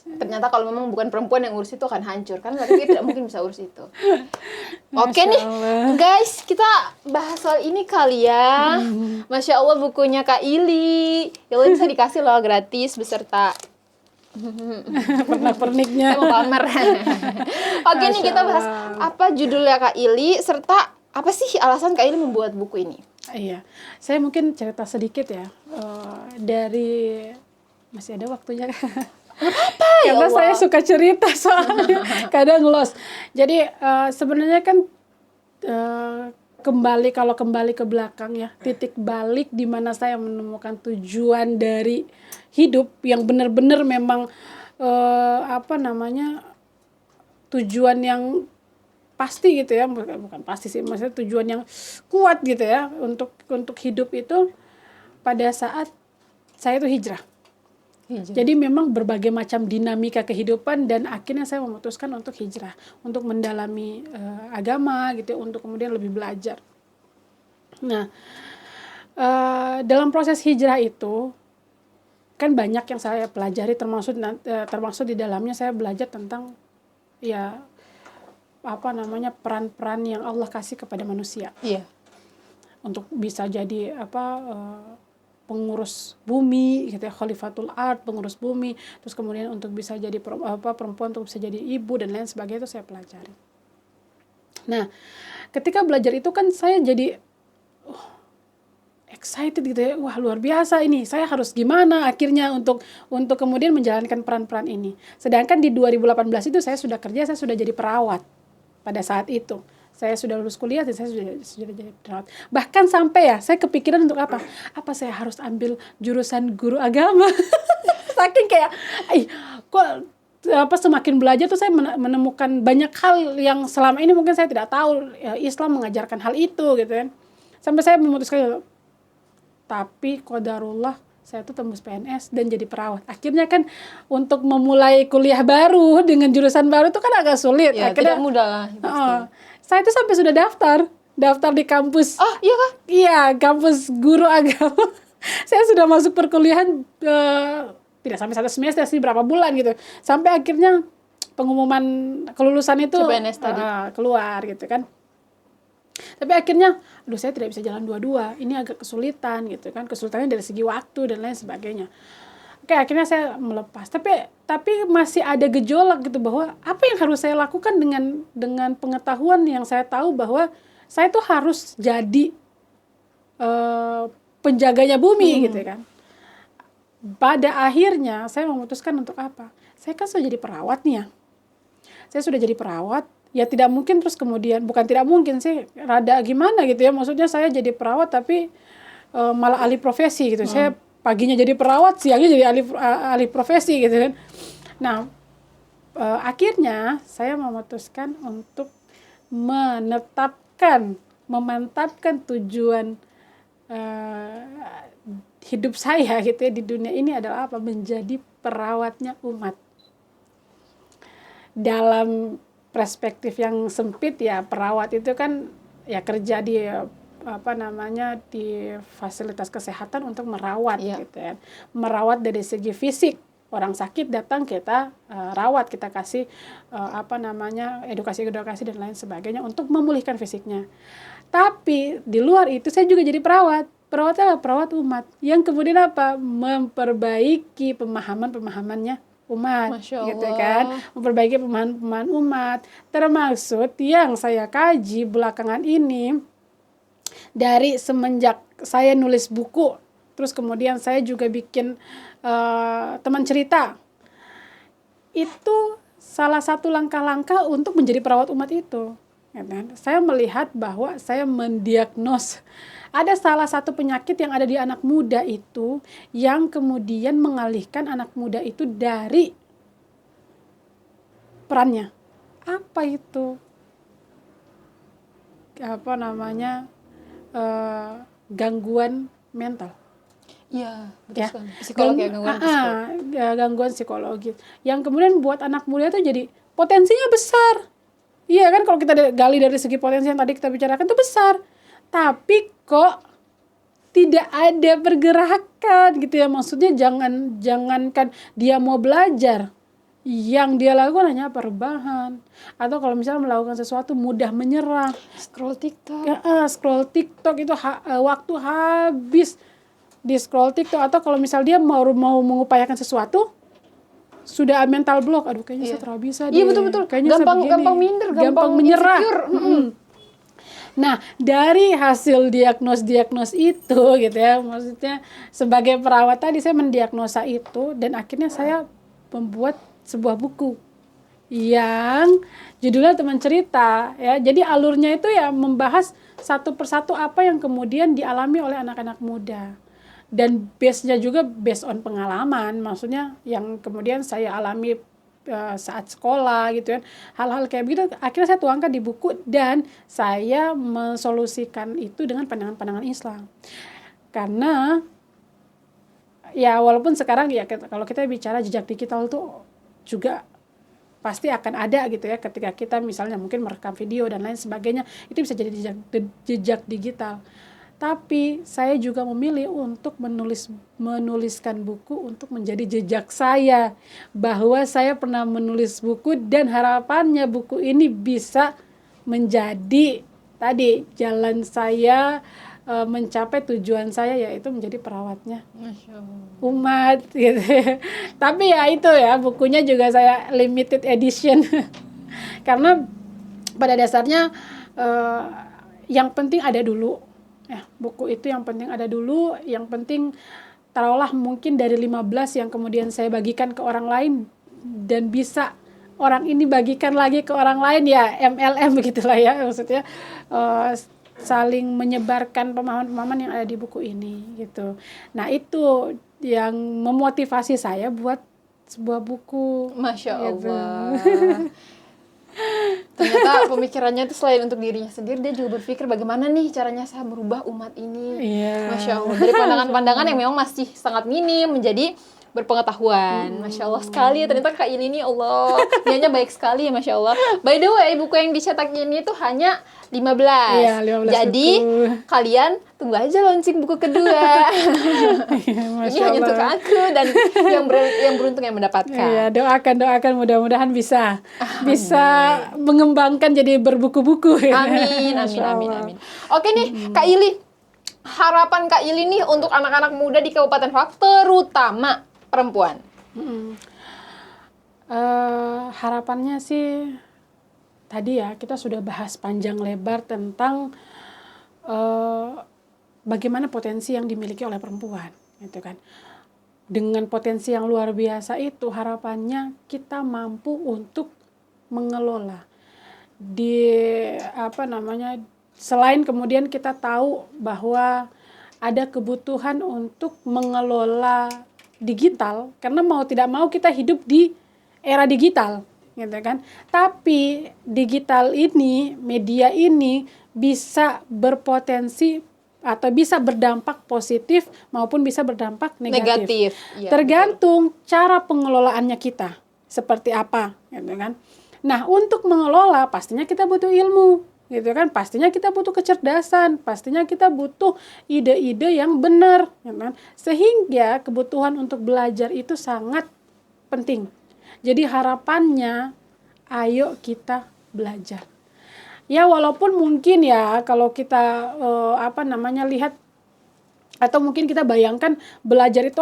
Ternyata kalau memang bukan perempuan yang urus itu akan hancur kan, laki-laki tidak mungkin bisa urus itu. Oke nih guys, kita bahas soal ini kali ya. Masya Allah bukunya Kak Ili, ya Allah bisa dikasih loh gratis beserta pernak-perniknya. Saya mau pamer. Oke nih kita bahas apa judulnya Kak Ili serta apa sih alasan Kak Ili membuat buku ini. Iya, saya mungkin cerita sedikit ya dari masih ada waktunya. Apa ya Karena Allah? saya suka cerita soalnya kadang lost. Jadi sebenarnya kan kalau kembali ke belakang ya, titik balik di mana saya menemukan tujuan dari hidup yang benar-benar memang tujuan yang pasti gitu ya, bukan pasti sih, maksudnya tujuan yang kuat gitu ya untuk hidup itu pada saat saya itu hijrah. Jadi memang berbagai macam dinamika kehidupan dan akhirnya saya memutuskan untuk hijrah, untuk mendalami agama gitu, untuk kemudian lebih belajar. Nah, dalam proses hijrah itu kan banyak yang saya pelajari, termasuk di dalamnya saya belajar tentang ya peran-peran yang Allah kasih kepada manusia. Iya. Untuk bisa jadi pengurus bumi gitu ya, khalifatul ard, pengurus bumi, terus kemudian untuk bisa jadi perempuan untuk bisa jadi ibu dan lain sebagainya, itu saya pelajari. Nah, ketika belajar itu kan saya jadi excited gitu ya, wah luar biasa ini, saya harus gimana akhirnya untuk kemudian menjalankan peran-peran ini. Sedangkan di 2018 itu saya sudah kerja, saya sudah jadi perawat pada saat itu. Saya sudah lulus kuliah dan saya sudah jadi perawat. Bahkan sampai ya, saya kepikiran untuk apa? Apa saya harus ambil jurusan guru agama? Saking kayak, semakin belajar tuh saya menemukan banyak hal yang selama ini mungkin saya tidak tahu. Ya, Islam mengajarkan hal itu gitu kan. Sampai saya memutuskan, tapi qadarullah saya tuh tembus PNS dan jadi perawat. Akhirnya kan untuk memulai kuliah baru dengan jurusan baru itu kan agak sulit. Ya, akhirnya, tidak mudah lah. Saya tuh sampai sudah daftar di kampus. Oh iya kah? Iya, kampus guru agama. Saya sudah masuk perkuliahan tidak sampai 1 semester sih, berapa bulan gitu. Sampai akhirnya pengumuman kelulusan itu keluar gitu kan. Tapi akhirnya, saya tidak bisa jalan dua-dua. Ini agak kesulitan gitu kan. Kesulitannya dari segi waktu dan lain sebagainya. Oke, akhirnya saya melepas. Tapi masih ada gejolak gitu bahwa apa yang harus saya lakukan dengan pengetahuan yang saya tahu bahwa saya tuh harus jadi penjaganya bumi gitu kan. Pada akhirnya saya memutuskan untuk apa? saya kan sudah jadi perawat nih ya. Saya sudah jadi perawat, ya tidak mungkin terus kemudian, bukan tidak mungkin sih, rada gimana gitu ya. Maksudnya saya jadi perawat tapi malah alih profesi gitu. Saya paginya jadi perawat, siangnya jadi alih profesi gitu kan. Nah, akhirnya saya memutuskan untuk memantapkan tujuan hidup saya gitu ya di dunia ini adalah apa? Menjadi perawatnya umat. Dalam perspektif yang sempit ya, perawat itu kan ya kerja di di fasilitas kesehatan untuk merawat gitu ya. Merawat dari segi fisik. Orang sakit datang kita rawat, kita kasih edukasi dan lain sebagainya untuk memulihkan fisiknya. Tapi di luar itu saya juga jadi perawat. Perawatnya adalah perawat umat yang kemudian apa? Memperbaiki pemahamannya umat, gitu kan? Memperbaiki pemahaman umat. Termasuk yang saya kaji belakangan ini dari semenjak saya nulis buku, terus kemudian saya juga bikin teman cerita. Itu salah satu langkah-langkah untuk menjadi perawat umat itu. Saya melihat bahwa saya mendiagnos ada salah satu penyakit yang ada di anak muda itu yang kemudian mengalihkan anak muda itu dari perannya. Apa itu? Gangguan mental. Iya, betul sekali. Psikologi gangguan psikologis. Yang kemudian buat anak muda itu jadi potensinya besar. Iya kan, kalau kita gali dari segi potensi yang tadi kita bicarakan itu besar. Tapi kok tidak ada pergerakan gitu ya. Maksudnya jangankan dia mau belajar. Yang dia lakukan hanya rebahan. Atau kalau misalnya melakukan sesuatu mudah menyerah. Scroll TikTok. Scroll TikTok itu waktu habis di scroll TikTok. Atau kalau misal dia mau mengupayakan sesuatu, sudah mental block. Aduh, kayaknya saya terlalu bisa deh. Iya, betul-betul. Gampang minder, gampang menyerah. Insecure. Nah, dari hasil diagnos itu gitu ya, maksudnya sebagai perawat tadi saya mendiagnosa itu dan akhirnya saya membuat sebuah buku yang judulnya Teman Cerita ya. Jadi alurnya itu ya membahas satu persatu apa yang kemudian dialami oleh anak-anak muda. Dan base-nya juga based on pengalaman, maksudnya yang kemudian saya alami saat sekolah gitu kan. Hal-hal kayak begitu akhirnya saya tuangkan di buku dan saya mensolusikan itu dengan pandangan-pandangan Islam. Karena ya walaupun sekarang ya kalau kita bicara jejak digital tuh juga pasti akan ada gitu ya, ketika kita misalnya mungkin merekam video dan lain sebagainya, itu bisa jadi jejak digital. Tapi saya juga memilih untuk menuliskan buku untuk menjadi jejak saya, bahwa saya pernah menulis buku dan harapannya buku ini bisa menjadi tadi jalan saya mencapai tujuan saya, yaitu menjadi perawatnya umat gitu. Tapi ya itu ya, bukunya juga saya limited edition karena pada dasarnya yang penting ada dulu ya, buku itu yang penting ada dulu, yang penting taruhlah mungkin dari 15 yang kemudian saya bagikan ke orang lain dan bisa orang ini bagikan lagi ke orang lain, ya MLM begitulah ya, maksudnya saling menyebarkan pemahaman-pemahaman yang ada di buku ini gitu. Nah, itu yang memotivasi saya buat sebuah buku. Masya Allah. Gitu. Ternyata pemikirannya itu selain untuk dirinya sendiri, dia juga berpikir bagaimana nih caranya saya merubah umat ini. Masya Allah. Dari pandangan-pandangan yang memang masih sangat minim menjadi berpengetahuan. Masya Allah sekali. Ternyata Kak Ili ini, Allah, niatnya baik sekali ya, Masya Allah. By the way, buku yang dicetak ini tuh hanya 15. Iya, 15 jadi buku. Kalian tunggu aja launching buku kedua. Ini hanya untuk aku dan yang beruntung yang mendapatkan. Iya, doakan mudah-mudahan bisa mengembangkan jadi berbuku-buku. Amin. Oke nih, Kak Ili, harapan Kak Ili nih untuk anak-anak muda di Kabupaten Fak, terutama perempuan. Harapannya sih tadi ya, kita sudah bahas panjang lebar tentang bagaimana potensi yang dimiliki oleh perempuan, gitu kan. dengan potensi yang luar biasa itu, harapannya kita mampu untuk mengelola selain kemudian kita tahu bahwa ada kebutuhan untuk mengelola digital, karena mau tidak mau kita hidup di era digital, gitu kan. Tapi digital ini, media ini bisa berpotensi atau bisa berdampak positif maupun bisa berdampak negatif. Ya, tergantung cara pengelolaannya kita seperti apa, gitu kan. Nah, untuk mengelola pastinya kita butuh ilmu, gitu kan. Pastinya kita butuh kecerdasan, pastinya kita butuh ide-ide yang benar, gitu kan. Sehingga kebutuhan untuk belajar itu sangat penting. Jadi harapannya, ayo kita belajar. Ya, walaupun mungkin ya kalau kita lihat atau mungkin kita bayangkan belajar itu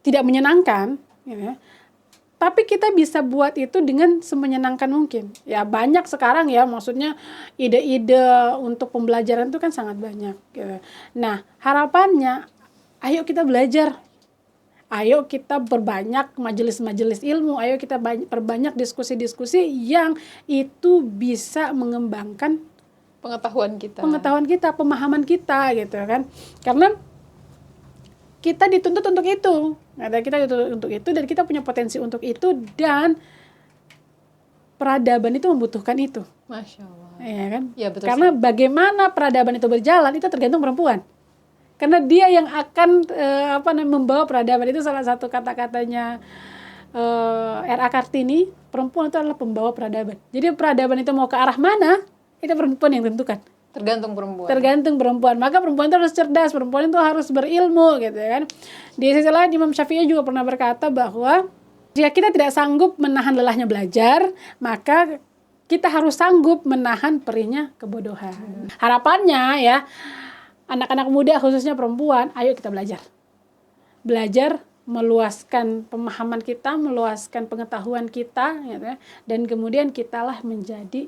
tidak menyenangkan, ya. Tapi kita bisa buat itu dengan semenyenangkan mungkin. Ya, banyak sekarang ya, maksudnya ide-ide untuk pembelajaran itu kan sangat banyak, gitu. Nah, harapannya ayo kita belajar. Ayo kita perbanyak majelis-majelis ilmu, ayo kita perbanyak diskusi-diskusi yang itu bisa mengembangkan pengetahuan kita, pemahaman kita, gitu kan. Karena kita dituntut untuk itu. Kita dituntut untuk itu dan kita punya potensi untuk itu, dan peradaban itu membutuhkan itu. Masya Allah. Ya kan? Ya, betul. Karena bagaimana peradaban itu berjalan itu tergantung perempuan. Karena dia yang akan membawa peradaban. Itu salah satu kata-katanya R.A. Kartini, perempuan itu adalah pembawa peradaban. Jadi peradaban itu mau ke arah mana, itu perempuan yang tentukan. Tergantung perempuan. Maka perempuan itu harus cerdas, perempuan itu harus berilmu, gitu kan. Di sisi lain Imam Syafi'i juga pernah berkata bahwa jika kita tidak sanggup menahan lelahnya belajar, maka kita harus sanggup menahan perihnya kebodohan. Harapannya ya, anak-anak muda khususnya perempuan, ayo kita belajar. Belajar meluaskan pemahaman kita, meluaskan pengetahuan kita, gitu ya, dan kemudian kitalah menjadi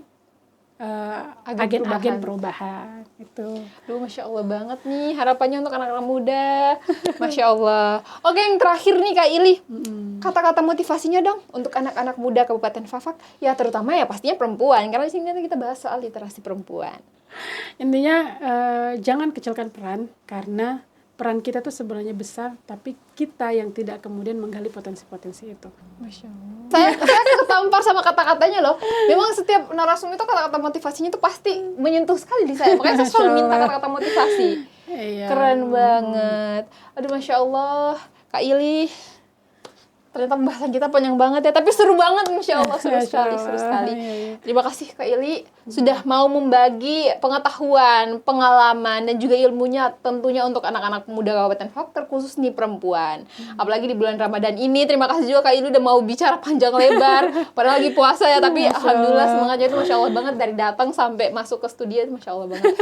agen-agen perubahan. Itu. Duh, Masya Allah banget nih harapannya untuk anak-anak muda. Masya Allah. Oke, yang terakhir nih Kak Ili, kata-kata motivasinya dong untuk anak-anak muda Kabupaten Fafak, ya terutama ya pastinya perempuan, karena di sini kita bahas soal literasi perempuan. Intinya jangan kecilkan peran, karena peran kita tuh sebenarnya besar, tapi kita yang tidak kemudian menggali potensi-potensi itu. Masya Allah. Saya ketampar sama kata-katanya loh. Memang setiap narasumber itu kata-kata motivasinya itu pasti menyentuh sekali di saya. Makanya saya selalu minta kata-kata motivasi. Iya. Keren banget. Aduh, Masya Allah. Kak Ili, ternyata pembahasan kita panjang banget ya, tapi seru banget, Masya Allah, seru sekali. Terima kasih Kak Ili sudah mau membagi pengetahuan, pengalaman, dan juga ilmunya tentunya untuk anak-anak muda Kabupaten Fafak, terkhusus nih perempuan. Apalagi di bulan Ramadan ini. Terima kasih juga Kak Ili udah mau bicara panjang lebar, padahal lagi puasa ya, tapi alhamdulillah semangatnya itu Masya Allah banget, dari datang sampai masuk ke studio, Masya Allah banget.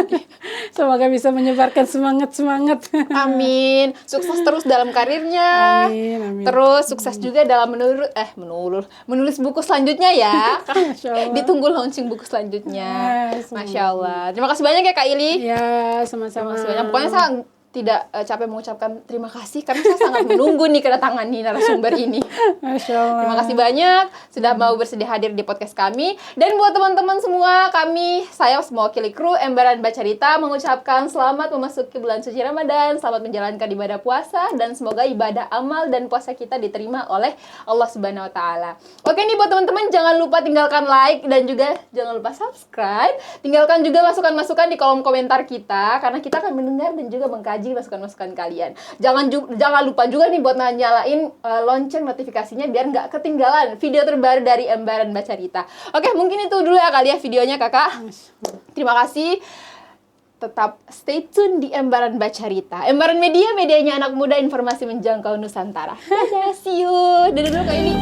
Semoga bisa menyebarkan semangat. Amin. Sukses terus dalam karirnya. Amin. Terus sukses juga dalam menulis buku selanjutnya ya. Ditunggu launching buku selanjutnya. Masya Allah. Terima kasih banyak ya Kak Ili. Ya, sama-sama. Pokoknya saya tidak capek mengucapkan terima kasih, karena saya sangat menunggu nih kedatangan nih narasumber ini. Masya Allah. Terima kasih banyak sudah mau bersedia hadir di podcast kami. Dan buat teman-teman semua, saya mewakili kru Embaran Bacarita mengucapkan selamat memasuki bulan suci Ramadan, selamat menjalankan ibadah puasa, dan semoga ibadah amal dan puasa kita diterima oleh Allah Subhanahu wa Ta'ala. Oke nih buat teman-teman, jangan lupa tinggalkan like dan juga jangan lupa subscribe. Tinggalkan juga masukan-masukan di kolom komentar kita, karena kita akan mendengar dan juga mengkaji masukan-masukan kalian. Jangan lupa juga nih buat nyalain lonceng notifikasinya biar nggak ketinggalan video terbaru dari Embaran Bacarita. Oke, mungkin itu dulu ya kali ya videonya Kakak. Terima kasih. Tetap stay tune di Embaran Bacarita. Embaran Media, medianya anak muda, informasi menjangkau Nusantara. Dadah, see you. Dadah dulu Kak Ili.